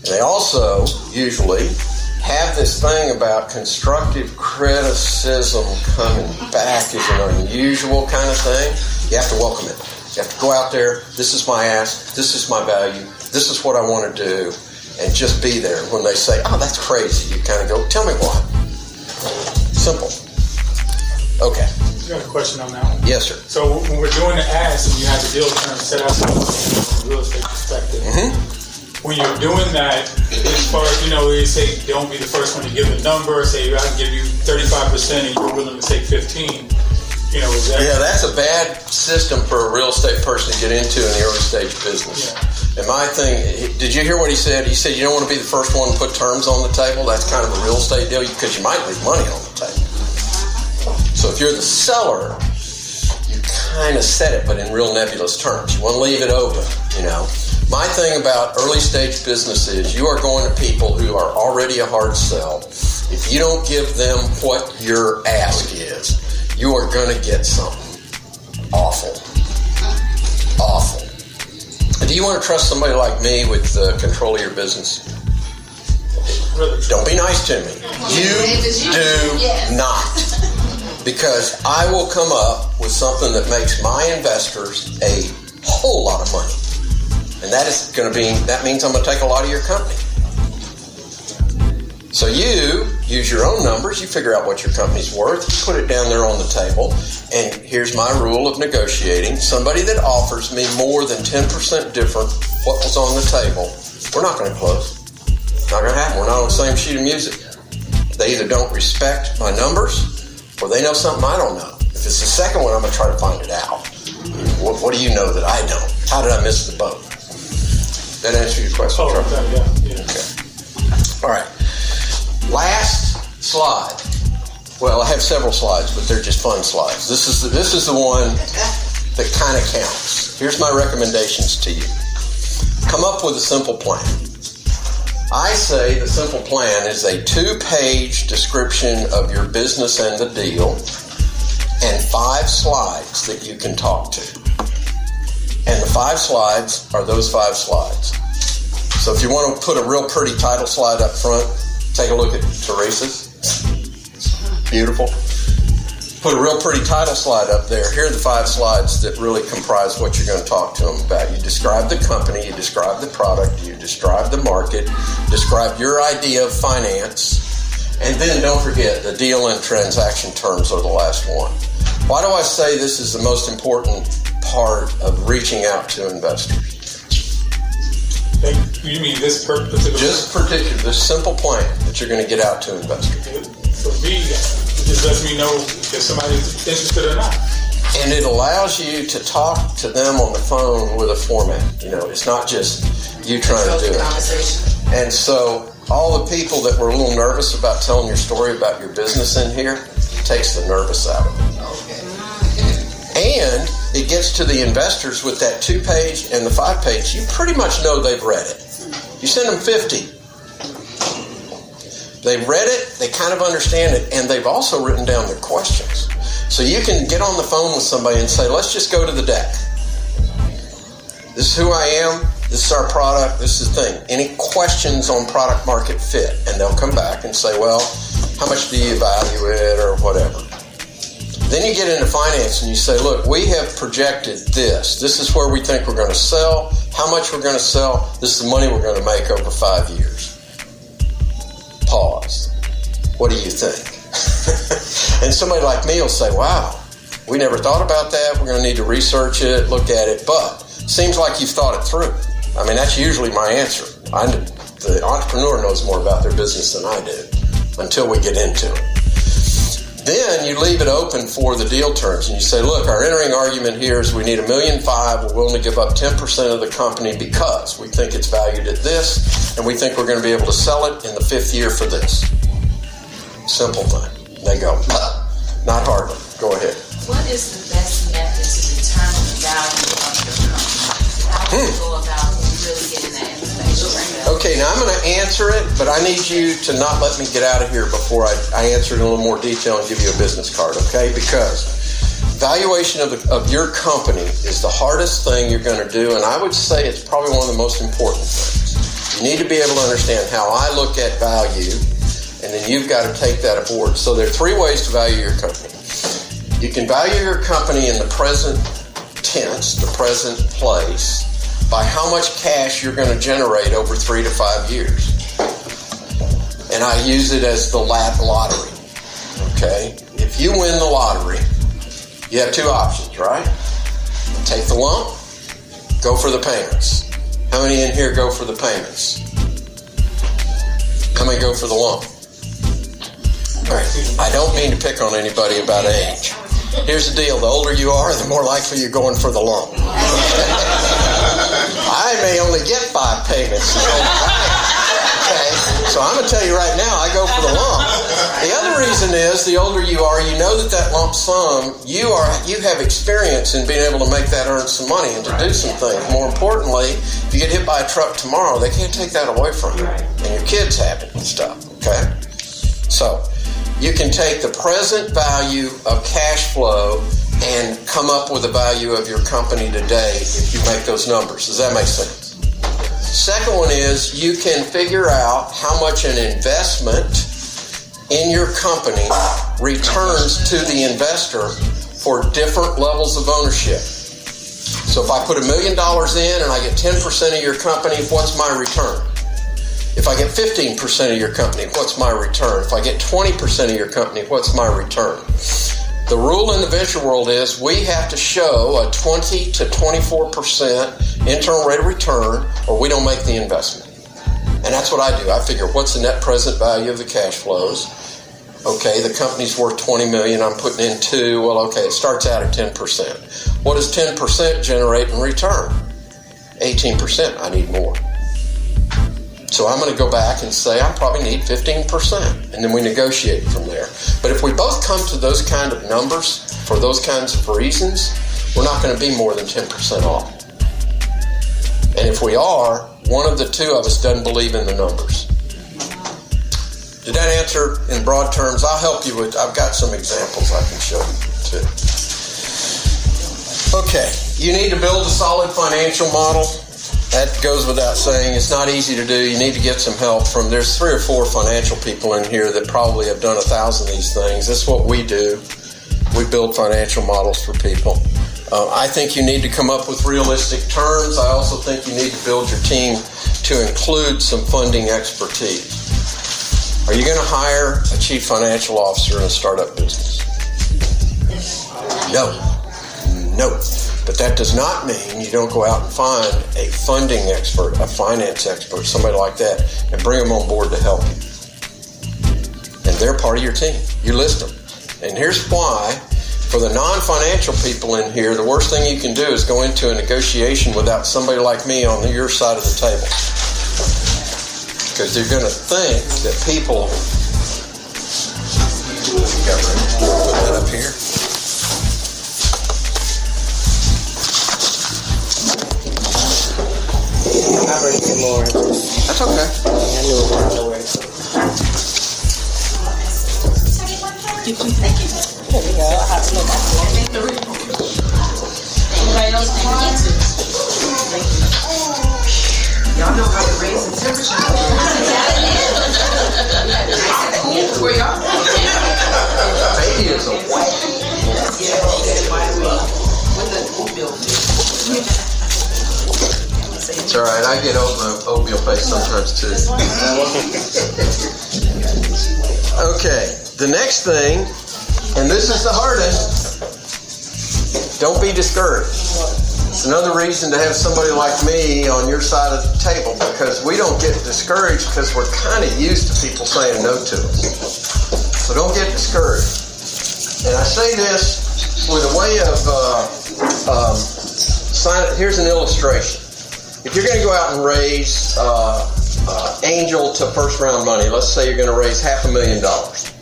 Speaker 1: And they also usually have this thing about constructive criticism coming back as an unusual kind of thing. You have to welcome it. You have to go out there. This is my ask. This is my value. This is what I want to do. And just be there. When they say, oh, that's crazy, you kind of go, tell me why. Simple. Okay.
Speaker 6: You got a question on that one?
Speaker 1: Yes, sir.
Speaker 6: So when we're doing the ask and you have the deal terms set out from a real estate perspective, when you're doing that, as far as, they say don't be the first one to give a number, say I can give you 35% and you're willing to take 15%. You know, is that?
Speaker 1: Yeah, that's a bad system for a real estate person to get into in the early stage business.
Speaker 6: Yeah.
Speaker 1: And my thing, did you hear what he said? He said you don't want to be the first one to put terms on the table. That's kind of a real estate deal because you might leave money on the table. So if you're the seller, you kind of set it, but in real nebulous terms. You want to leave it open, you know. My thing about early stage business is you are going to people who are already a hard sell. If you don't give them what your ask is, you are going to get something awful. Awful. Do you want to trust somebody like me with control of your business? Don't be nice to me. You do not. Because I will come up with something that makes my investors a whole lot of money. And that means I'm going to take a lot of your company. So you use your own numbers, you figure out what your company's worth, you put it down there on the table, and here's my rule of negotiating. Somebody that offers me more than 10% different what was on the table, we're not going to close. Not going to happen. We're not on the same sheet of music. They either don't respect my numbers, or they know something I don't know. If it's the second one, I'm going to try to find it out. What do you know that I don't? How did I miss the boat? That answer your question, Trevor?
Speaker 6: Yeah.
Speaker 1: Okay. All right. Last slide. Well, I have several slides, but they're just fun slides. This is the one that kind of counts. Here's my recommendations to you. Come up with a simple plan. I say the simple plan is a 2-page description of your business and the deal and 5 slides that you can talk to. And the 5 slides are those 5 slides. So if you want to put a real pretty title slide up front, take a look at Teresa's. Beautiful. Put a real pretty title slide up there. Here are the 5 slides that really comprise what you're going to talk to them about. You describe the company, you describe the product, you describe the market, describe your idea of finance, and then don't forget the deal and transaction terms are the last one. Why do I say this is the most important part of reaching out to investors?
Speaker 6: You mean this particular?
Speaker 1: This simple plan that you're going to get out to investors.
Speaker 6: For me, it just lets me know if somebody's interested or not.
Speaker 1: And it allows you to talk to them on the phone with a format. You know, it's not just you trying to do it. And so all the people that were a little nervous about telling your story about your business in here, it takes the nervous out of it. And it gets to the investors with that 2-page and the 5-page. You pretty much know they've read it. You send them 50. They've read it, they kind of understand it, and they've also written down their questions. So you can get on the phone with somebody and say, let's just go to the deck. This is who I am. This is our product. This is the thing. Any questions on product market fit? And they'll come back and say, well, how much do you value it or whatever? Then you get into finance and you say, look, we have projected this. This is where we think we're going to sell, how much we're going to sell. This is the money we're going to make over 5 years. Pause. What do you think? And somebody like me will say, wow, we never thought about that. We're going to need to research it, look at it. But seems like you've thought it through. I mean, that's usually my answer. The entrepreneur knows more about their business than I do until we get into it. Then you leave it open for the deal terms and you say, look, our entering argument here is we need $1.5 million. We're willing to give up 10% of the company because we think it's valued at this and we think we're going to be able to sell it in the 5th year for this. Simple thing. They go, not hardly. Go ahead.
Speaker 4: What is the best method to determine the value of your company? How do you go about really getting that information?
Speaker 1: Okay, now I'm going to answer it, but I need you to not let me get out of here before I answer it in a little more detail and give you a business card, okay? Because valuation of your company is the hardest thing you're going to do, and I would say it's probably one of the most important things. You need to be able to understand how I look at value, and then you've got to take that aboard. So there are 3 ways to value your company. You can value your company in the present tense, the present place, by how much cash you're going to generate over 3 to 5 years. And I use it as the lottery. Okay? If you win the lottery, you have 2 options, right? Take the lump, go for the payments. How many in here go for the payments? How many go for the lump? All right. I don't mean to pick on anybody about age.
Speaker 8: here's the deal. The older you are, the more likely you're going for the loan. I may only get 5 payments. Okay, so I'm going to tell you right now, I go for the lump. The other reason is, the older you are, you know that lump sum, you have experience in being able to make that earn some money and to do some things. More importantly, if you get hit by a truck tomorrow, they can't take that away from you. And your kids have it and stuff, okay? So, you can take the present value of cash flow and come up with the value of your company today if you make those numbers. Does that make sense? Second one is, you can figure out how much an investment in your company returns to the investor for different levels of ownership. So if I put $1 million in and I get 10% of your company, what's my return? If I get 15% of your company, what's my return? If I get 20% of your company, what's my return? The rule in the venture world is we have to show a 20 to 24% internal rate of return or we don't make the investment. And that's what I do. I figure what's the net present value of the cash flows. Okay, the company's worth $20 million. I'm putting in 2. Well, okay, it starts out at 10%. What does 10% generate in return? 18%. I need more. So I'm going to go back and say I probably need 15%, and then we negotiate from there. But if we both come to those kind of numbers for those kinds of reasons, we're not going to be more than 10% off. And if we are, one of the two of us doesn't believe in the numbers. Did that answer in broad terms? I'll help you with, I've got some examples I can show you too. Okay, you need to build a solid financial model. That goes without saying. It's not easy to do. You need to get some help from, there's 3 or 4 financial people in here that probably have done 1,000 of these things. That's what we do. We build financial models for people. I think you need to come up with realistic terms. I also think you need to build your team to include some funding expertise. Are you going to hire a chief financial officer in a startup business? No. But that does not mean you don't go out and find a funding expert, a finance expert, somebody like that, and bring them on board to help you. And they're part of your team. You list them. And here's why. For the non-financial people in here, the worst thing you can do is go into a negotiation without somebody like me on your side of the table. Because they're going to think that people... Put that up here.
Speaker 9: I bring some more.
Speaker 8: That's okay.
Speaker 9: I knew it was on the way.
Speaker 5: Thank you.
Speaker 9: There we go. I have to look at it.
Speaker 4: Anybody else think you need to?
Speaker 5: Y'all know how to raise the temperature. Where y'all?
Speaker 8: Baby is a white. It's all right. I get oatmeal face sometimes too. Okay. The next thing, and this is the hardest, don't be discouraged. It's another reason to have somebody like me on your side of the table, because we don't get discouraged because we're kind of used to people saying no to us. So don't get discouraged. And I say this with a way of, here's an illustration. If you're going to go out and raise angel to first round money, let's say you're going to raise $500,000.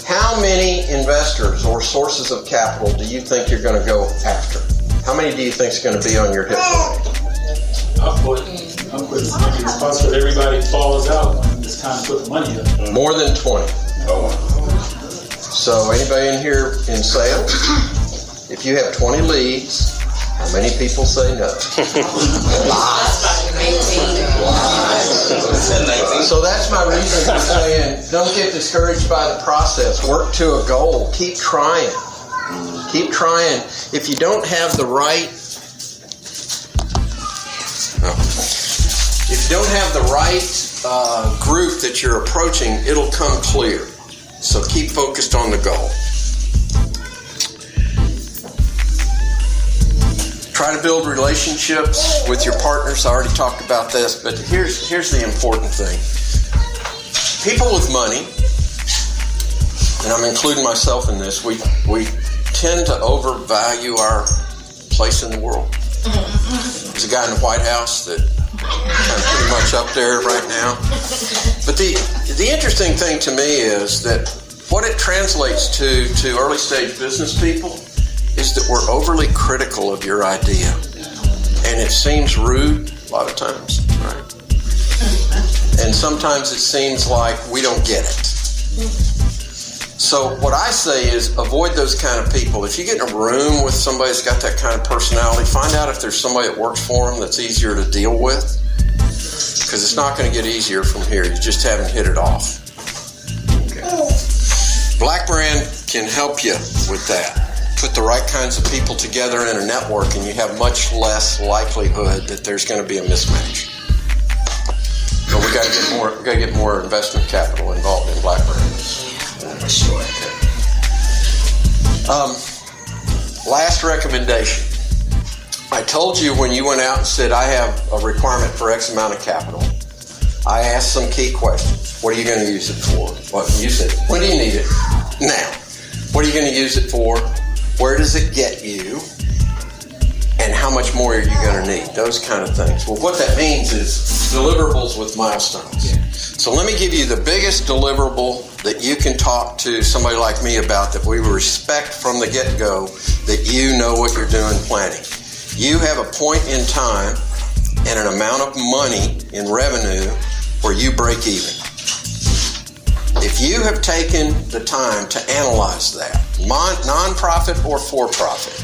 Speaker 8: How many investors or sources of capital do you think you're going to go after? How many do you think is going to be on your hit parade?
Speaker 6: I'll put as many as possible. Everybody falls out when it's time to put the money up.
Speaker 8: More than 20. So anybody in here in sales? If you have 20 leads, how many people say no? So that's my reason for saying don't get discouraged by the process. Work to a goal. Keep trying. Keep trying. If you don't have the right group that you're approaching, it'll come clear. So keep focused on the goal. Try to build relationships with your partners. I already talked about this, but here's the important thing. People with money, and I'm including myself in this, we tend to overvalue our place in the world. There's a guy in the White House that I'm pretty much up there right now. But the interesting thing to me is that what it translates to early stage business people is that we're overly critical of your idea. And it seems rude a lot of times, right? And sometimes it seems like we don't get it. So what I say is avoid those kind of people. If you get in a room with somebody that's got that kind of personality, find out if there's somebody that works for them that's easier to deal with. Because it's not going to get easier from here. You just haven't hit it off. Okay. Black Brand can help you with that. Put the right kinds of people together in a network and you have much less likelihood that there's going to be a mismatch. But we got to get more investment capital involved in Black Brand. For sure. Last recommendation. I told you when you went out and said, I have a requirement for X amount of capital, I asked some key questions. What are you going to use it for? Well, you said, when do you need it? Now. What are you going to use it for? Where does it get you? And how much more are you going to need? Those kind of things. Well, what that means is deliverables with milestones. Yeah. So let me give you the biggest deliverable that you can talk to somebody like me about that we respect from the get-go, that you know what you're doing planning. You have a point in time and an amount of money in revenue where you break even. If you have taken the time to analyze that, non-profit or for-profit,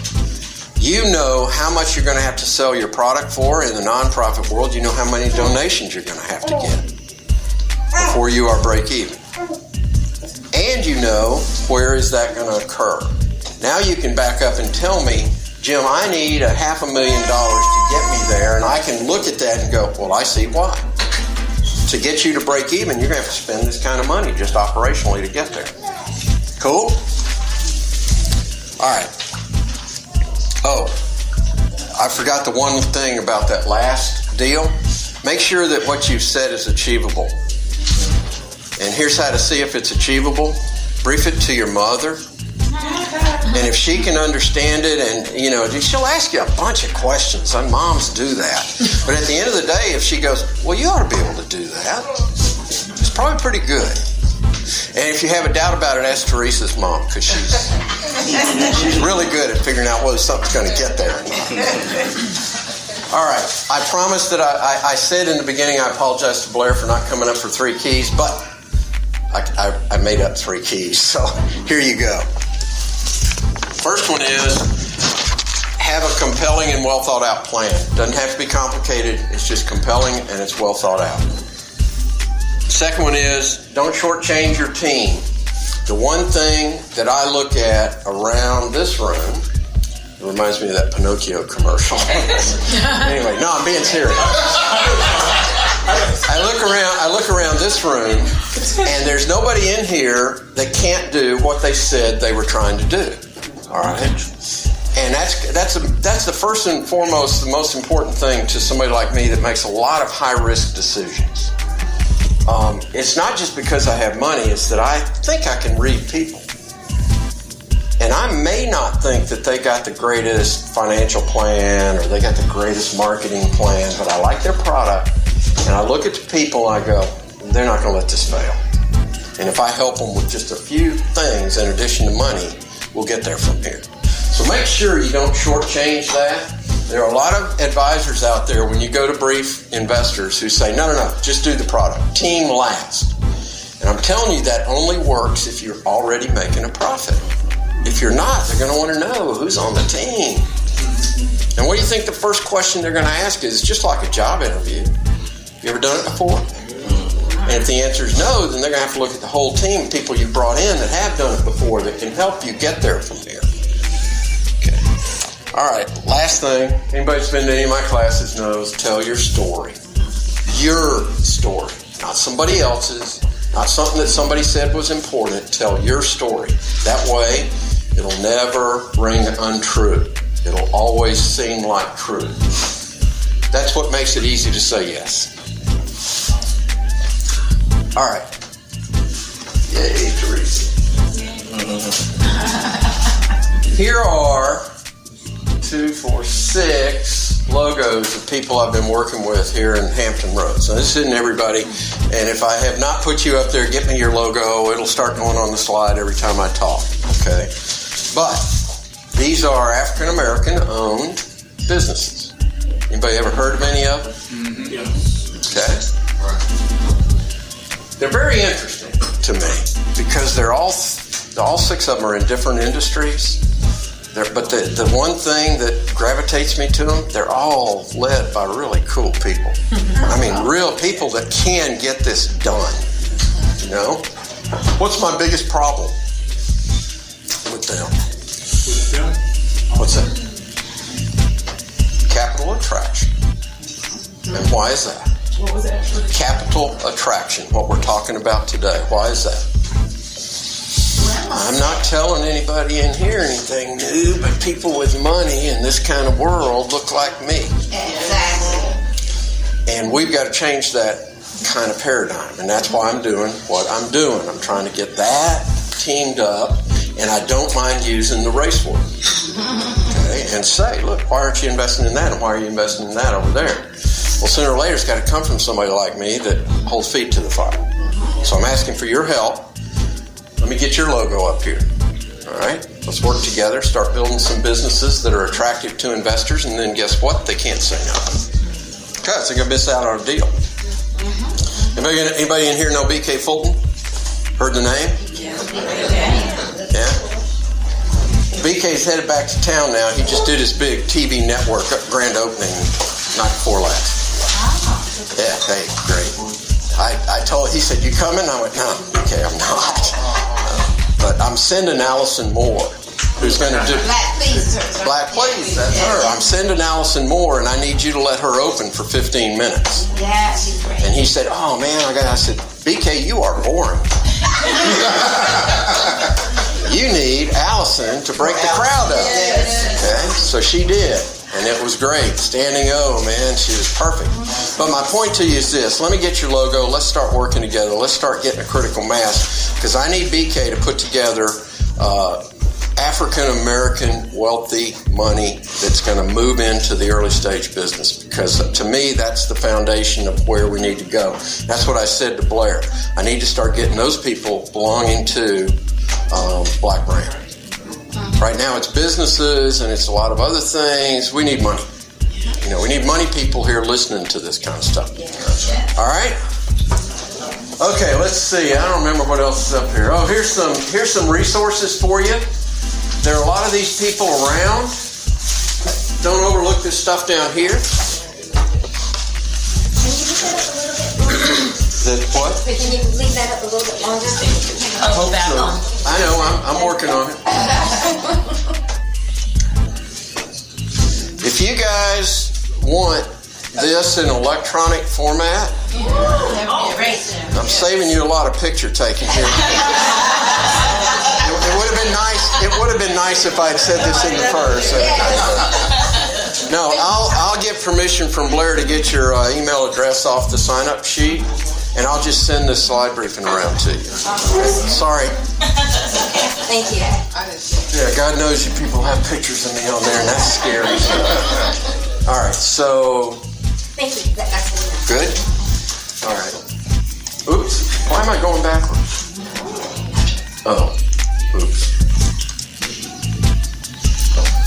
Speaker 8: you know how much you're going to have to sell your product for in the non-profit world. You know how many donations you're going to have to get before you are break even. And you know where is that going to occur. Now you can back up and tell me, Jim, I need $500,000 to get me there, and I can look at that and go, well, I see why. To get you to break even, you're going to have to spend this kind of money just operationally to get there. Cool? All right. Oh, I forgot the one thing about that last deal. Make sure that what you've said is achievable. And here's how to see if it's achievable. Brief it to your mother. And if she can understand it, and, you know, she'll ask you a bunch of questions, and moms do that. But at the end of the day, if she goes, well, you ought to be able to do that, it's probably pretty good. And if you have a doubt about it, ask Teresa's mom, because she's really good at figuring out whether something's going to get there or not. All right. I promised that I said in the beginning, I apologize to Blair for not coming up for 3 keys, but I made up 3 keys. So here you go. First one is have a compelling and well thought out plan. Doesn't have to be complicated. It's just compelling and it's well thought out. Second one is don't shortchange your team. The one thing that I look at around this room, it reminds me of that Pinocchio commercial. Anyway, no, I'm being serious. I look around this room, and there's nobody in here that can't do what they said they were trying to do. All right, and that's the first and foremost, the most important thing to somebody like me that makes a lot of high risk decisions. It's not just because I have money; it's that I think I can read people. And I may not think that they got the greatest financial plan or they got the greatest marketing plan, but I like their product. And I look at the people and I go, they're not going to let this fail. And if I help them with just a few things in addition to money, we'll get there from here. So make sure you don't shortchange that. There are a lot of advisors out there when you go to brief investors who say, no, just do the product. Team last. And I'm telling you that only works if you're already making a profit. If you're not, they're going to want to know who's on the team. And what do you think the first question they're going to ask is? It's just like a job interview. You ever done it before? And if the answer is no, then they're going to have to look at the whole team, people you brought in that have done it before that can help you get there from here. Okay. All right, last thing. Anybody who's been to any of my classes knows, tell your story. Your story, not somebody else's, not something that somebody said was important. Tell your story. That way, it'll never ring untrue. It'll always seem like truth. That's what makes it easy to say yes. All right. Yay, Teresa. Here are 2, 4, 6 logos of people I've been working with here in Hampton Roads. Now, this isn't everybody, and if I have not put you up there, get me your logo. It'll start going on the slide every time I talk, okay? But these are African American owned businesses. Anybody ever heard of any of them?
Speaker 6: Mm-hmm. Yeah.
Speaker 8: Okay. Right. They're very interesting to me because they're all 6 of them are in different industries. But the one thing that gravitates me to them, they're all led by really cool people. I mean, real people that can get this done. You know? What's my biggest problem with them? What's that? Capital attraction. And why is that?
Speaker 5: What was that?
Speaker 8: Capital attraction, what we're talking about today. Why is that? I'm not telling anybody in here anything new, but people with money in this kind of world look like me.
Speaker 4: Exactly.
Speaker 8: And we've got to change that kind of paradigm. And that's why I'm doing what I'm doing. I'm trying to get that teamed up, and I don't mind using the race word. Okay? And say, look, why aren't you investing in that? And why are you investing in that over there? Well, sooner or later, it's got to come from somebody like me that holds feet to the fire. So I'm asking for your help. Let me get your logo up here. All right? Let's work together, start building some businesses that are attractive to investors, and then guess what? They can't say no. Because they're going to miss out on a deal. Anybody in here know B.K. Fulton? Heard the name? Yeah? B.K.'s headed back to town now. He just did his big TV network grand opening night before last. Yeah, hey, great. I told, he said, you coming? I went, no, okay, I'm not. But I'm sending Allison Moore, who's going to do... Black Please, that's her. I'm sending Allison Moore, and I need you to let her open for 15 minutes.
Speaker 4: Yeah, she's great.
Speaker 8: And he said, oh, man, I said, BK, you are boring. You need Allison to break the crowd up. Okay, so she did. And it was great. Standing O, man, she was perfect. But my point to you is this. Let me get your logo. Let's start working together. Let's start getting a critical mass. Because I need BK to put together African-American wealthy money that's going to move into the early stage business. Because to me, that's the foundation of where we need to go. That's what I said to Blair. I need to start getting those people belonging to Black Brand. Right now it's businesses and it's a lot of other things. We need money. You know, we need money people here listening to this kind of stuff. All right? Okay, let's see. I don't remember what else is up here. Oh, here's some resources for you. There are a lot of these people around. Don't overlook this stuff down here. What?
Speaker 10: Can you leave that up a little bit longer?
Speaker 8: I hope so. I know, I'm working on it. If you guys want this in electronic format, I'm saving you a lot of picture taking here. It would have been nice. It would have been nice if I'd said this in the first. No, I'll get permission from Blair to get your email address off the sign-up sheet. And I'll just send this slide briefing around to you. Sorry.
Speaker 10: Thank you.
Speaker 8: Yeah, God knows you people have pictures of me on there, and that's scary. All right, so...
Speaker 10: Thank you. That's
Speaker 8: good? All right. Oops. Why am I going backwards? Oh. Oops.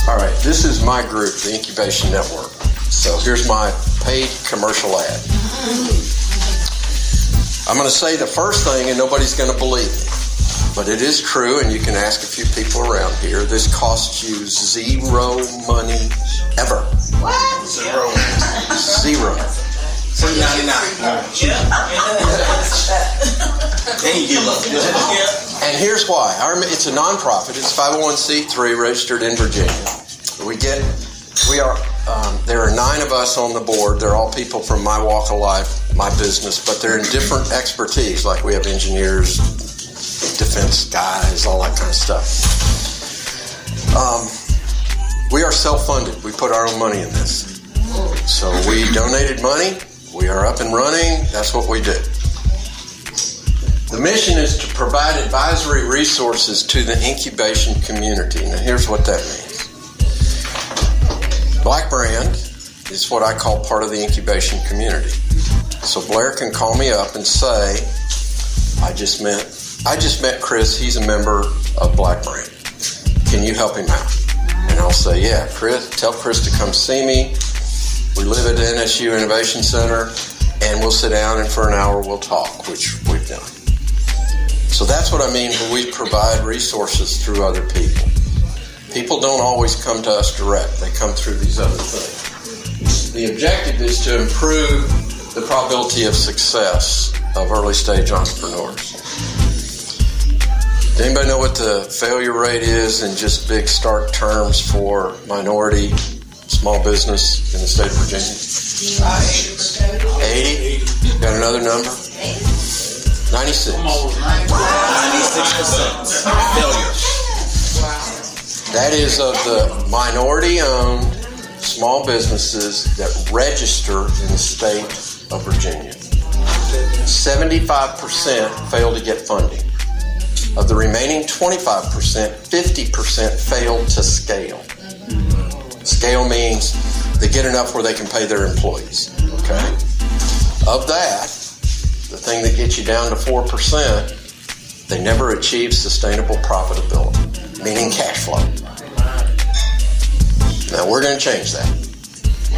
Speaker 8: All right, this is my group, the Incubation Network. So here's my paid commercial ad. I'm going to say the first thing, and nobody's going to believe me, but it is true, and you can ask a few people around here. This costs you zero money ever.
Speaker 10: What?
Speaker 8: Zero. And here's why. It's a nonprofit. It's 501c3 registered in Virginia. There are 9 of us on the board. They're all people from my walk of life, my business, but they're in different expertise. Like we have engineers, defense guys, all that kind of stuff. We are self-funded. We put our own money in this. So we donated money. We are up and running. That's what we do. The mission is to provide advisory resources to the incubation community. Now, here's what that means. Black Brand is what I call part of the incubation community. So Blair can call me up and say, I just met Chris. He's a member of Black Brand. Can you help him out? And I'll say, yeah, Chris, tell Chris to come see me. We live at the NSU Innovation Center, and we'll sit down and for an hour we'll talk, which we've done. So that's what I mean when we provide resources through other people. People don't always come to us direct. They come through these other things. The objective is to improve the probability of success of early stage entrepreneurs. Does anybody know what the failure rate is in just big stark terms for minority small business in the state of Virginia? 80? Got another number? 96.
Speaker 11: 96% failure.
Speaker 8: That is of the minority-owned small businesses that register in the state of Virginia. 75% fail to get funding. Of the remaining 25%, 50% fail to scale. Scale means they get enough where they can pay their employees. Okay? Of that, the thing that gets you down to 4%, they never achieve sustainable profitability, meaning cash flow. Now we're going to change that.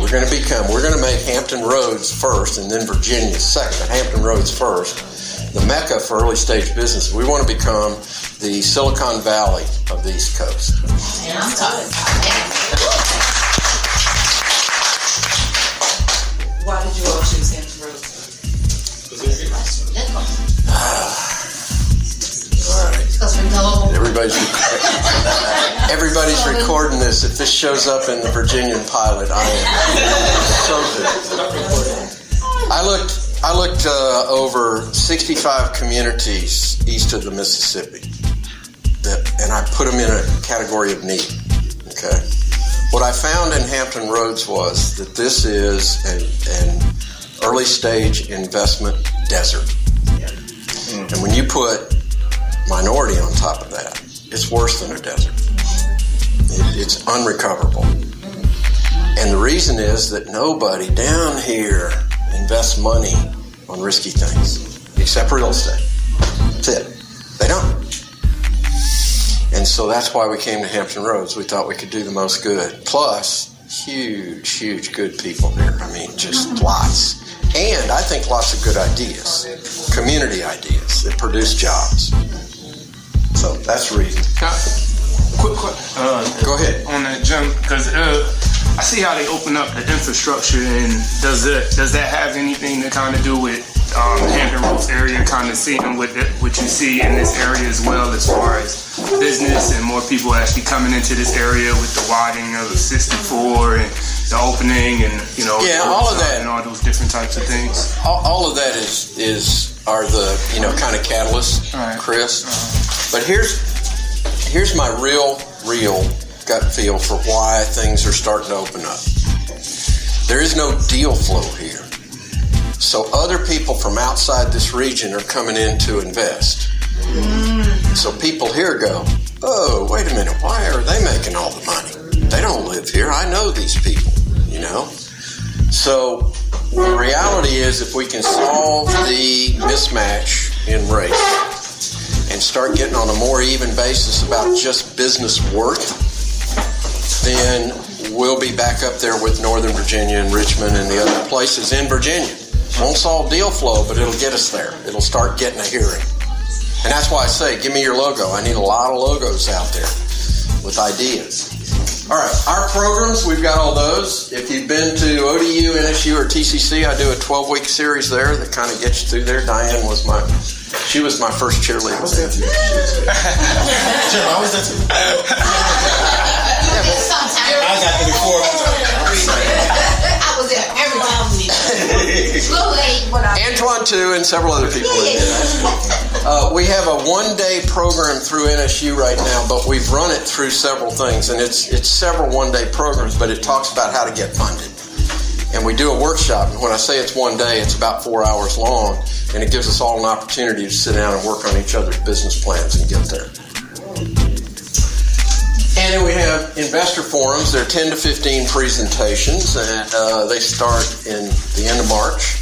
Speaker 8: We're going to make Hampton Roads first and then Virginia second, but Hampton Roads first, the mecca for early stage business. We want to become the Silicon Valley of the East Coast.
Speaker 4: And I'm talking about that.
Speaker 5: Why did you all choose Hampton Roads?
Speaker 8: All right.
Speaker 4: Because we know.
Speaker 8: Everybody's recording this. If this shows up in the Virginian pilot, I am so good. I looked over 65 communities east of the Mississippi, and I put them in a category of need. Okay. What I found in Hampton Roads was that this is an early stage investment desert. And when you put minority on top of that, it's worse than a desert. It's unrecoverable. And the reason is that nobody down here invests money on risky things, except real estate. That's it. They don't. And so that's why we came to Hampton Roads. We thought we could do the most good. Plus, huge good people there. I mean, just lots. And I think lots of good ideas, community ideas that produce jobs. So that's the reason.
Speaker 7: Quick,
Speaker 8: go ahead
Speaker 7: on that jump, because I see how they open up the infrastructure, and does that have anything to kind of do with Hampton Roads area, kind of seeing what you see in this area as well, as far as business and more people actually coming into this area with the widening of the 64 and the opening, and
Speaker 8: all of that
Speaker 7: and all those different types of things.
Speaker 8: All of that are the kind of catalyst, right, Chris. But here's my real gut feel for why things are starting to open up. There is no deal flow here. So other people from outside this region are coming in to invest. So people here go, oh, wait a minute, why are they making all the money? They don't live here. I know these people, So the reality is, if we can solve the mismatch in race and start getting on a more even basis about just business worth, then we'll be back up there with Northern Virginia and Richmond and the other places in Virginia. Won't solve deal flow, but it'll get us there. It'll start getting a hearing. And that's why I say, give me your logo. I need a lot of logos out there with ideas. All right, our programs, we've got all those. If you've been to ODU, NSU, or TCC, I do a 12-week series there that kind of gets you through there. Diane was my first cheerleader.
Speaker 11: Was that too? Jim, I was that too. I got there before.
Speaker 10: I was there every time.
Speaker 8: Antoine too, and several other people. We have a one-day program through NSU right now, but we've run it through several things, and it's several one-day programs, but it talks about how to get funded. And we do a workshop, and when I say it's one day, it's about 4 hours long, and it gives us all an opportunity to sit down and work on each other's business plans and get there. And then we have investor forums. There are 10 to 15 presentations, and they start in the end of March.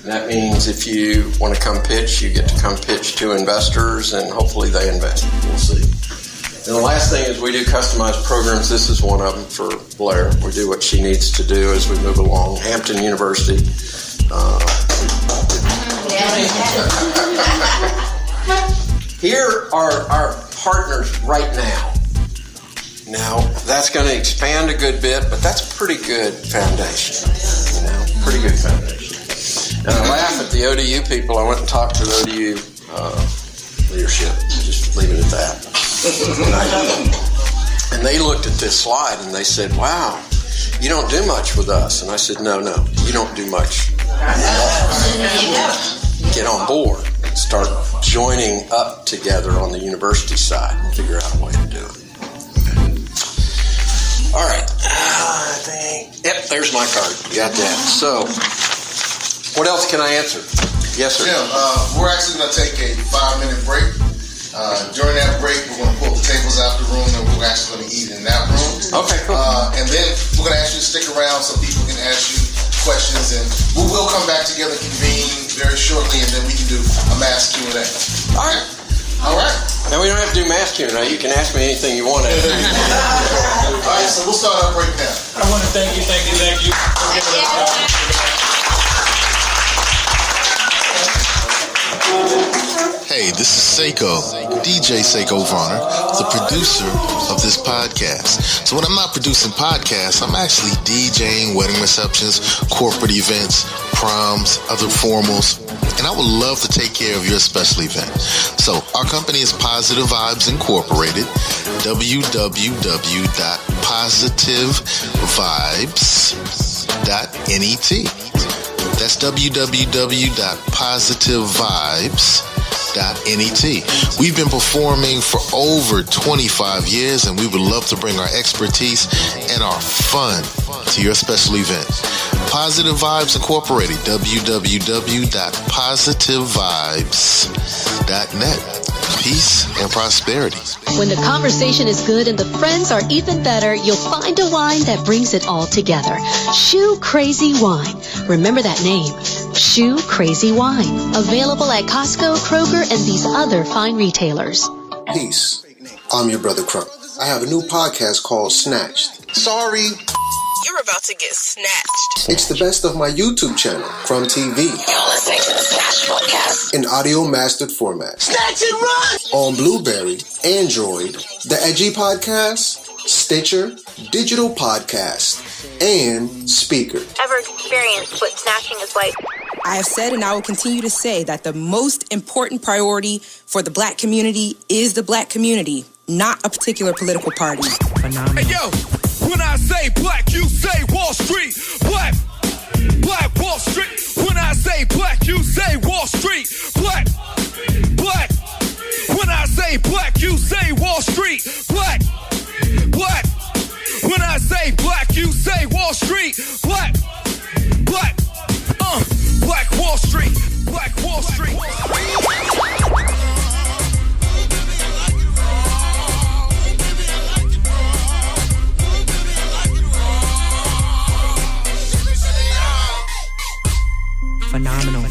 Speaker 8: And that means if you want to come pitch, you get to come pitch to investors, and hopefully they invest. We'll see. And the last thing is we do customized programs. This is one of them for Blair. We do what she needs to do as we move along. Hampton University. Here are our partners right now. Now, that's going to expand a good bit, but that's a pretty good foundation. Pretty good foundation. And I laugh at the ODU people. I went and talked to the ODU leadership. Just leave it at that. And they looked at this slide and they said, wow, you don't do much with us. And I said, no, you don't do much with us. Get on board and start joining up together on the university side and figure out a way to do it. All right. Yep, there's my card. You got that. So, what else can I answer? Yes, sir.
Speaker 12: Jim, we're actually going to take a 5-minute break. During that break, we're going to pull the tables out the room, and we're actually going to eat in that room.
Speaker 8: Okay, cool.
Speaker 12: And then we're going to ask you to stick around so people can ask you questions, and we will come back together, convene very shortly, and then we can do a mass Q&A.
Speaker 8: All right.
Speaker 12: All right.
Speaker 8: Now, we don't have to do mass Q&A. You can ask me anything you want to ask me.
Speaker 12: All right, so we'll start our break now.
Speaker 6: I want to thank you.
Speaker 11: Hey, this is Seko, DJ Seko Varner, the producer of this podcast. So when I'm not producing podcasts, I'm actually DJing wedding receptions, corporate events, proms, other formals, and I would love to take care of your special event. So our company is Positive Vibes Incorporated, www.positivevibes.net. That's www.positivevibes.net. We've been performing for over 25 years, and we would love to bring our expertise and our fun to your special event. Positive Vibes Incorporated, www.positivevibes.net. Peace and prosperity.
Speaker 13: When the conversation is good and the friends are even better, you'll find a wine that brings it all together. Shoe Crazy Wine. Remember that name. Shoe Crazy Wine. Available at Costco, Kroger, and these other fine retailers.
Speaker 14: Peace. I'm your brother Crump. I have a new podcast called Snatched. Sorry.
Speaker 2: You're about to get snatched.
Speaker 14: It's the best of my YouTube channel, Crumb TV.
Speaker 2: You're listening to the Snatched podcast.
Speaker 14: In audio mastered format.
Speaker 2: Snatch and run!
Speaker 14: On Blueberry, Android, the Edgy Podcast, Stitcher, Digital Podcast, and Speaker.
Speaker 15: Ever experienced what snatching is like?
Speaker 2: I have said and I will continue to say that the most important priority for the black community is the black community, not a particular political party. Phenomenal.
Speaker 3: Hey, yo, when I say black, you say Wall Street. Black Wall Street. When I say black, you say Wall Street. Black. When I say black, you say Wall Street. Black. When I say black, you say Wall Street. Black. Black Wall Street. Black Wall Street.
Speaker 2: Phenomenal.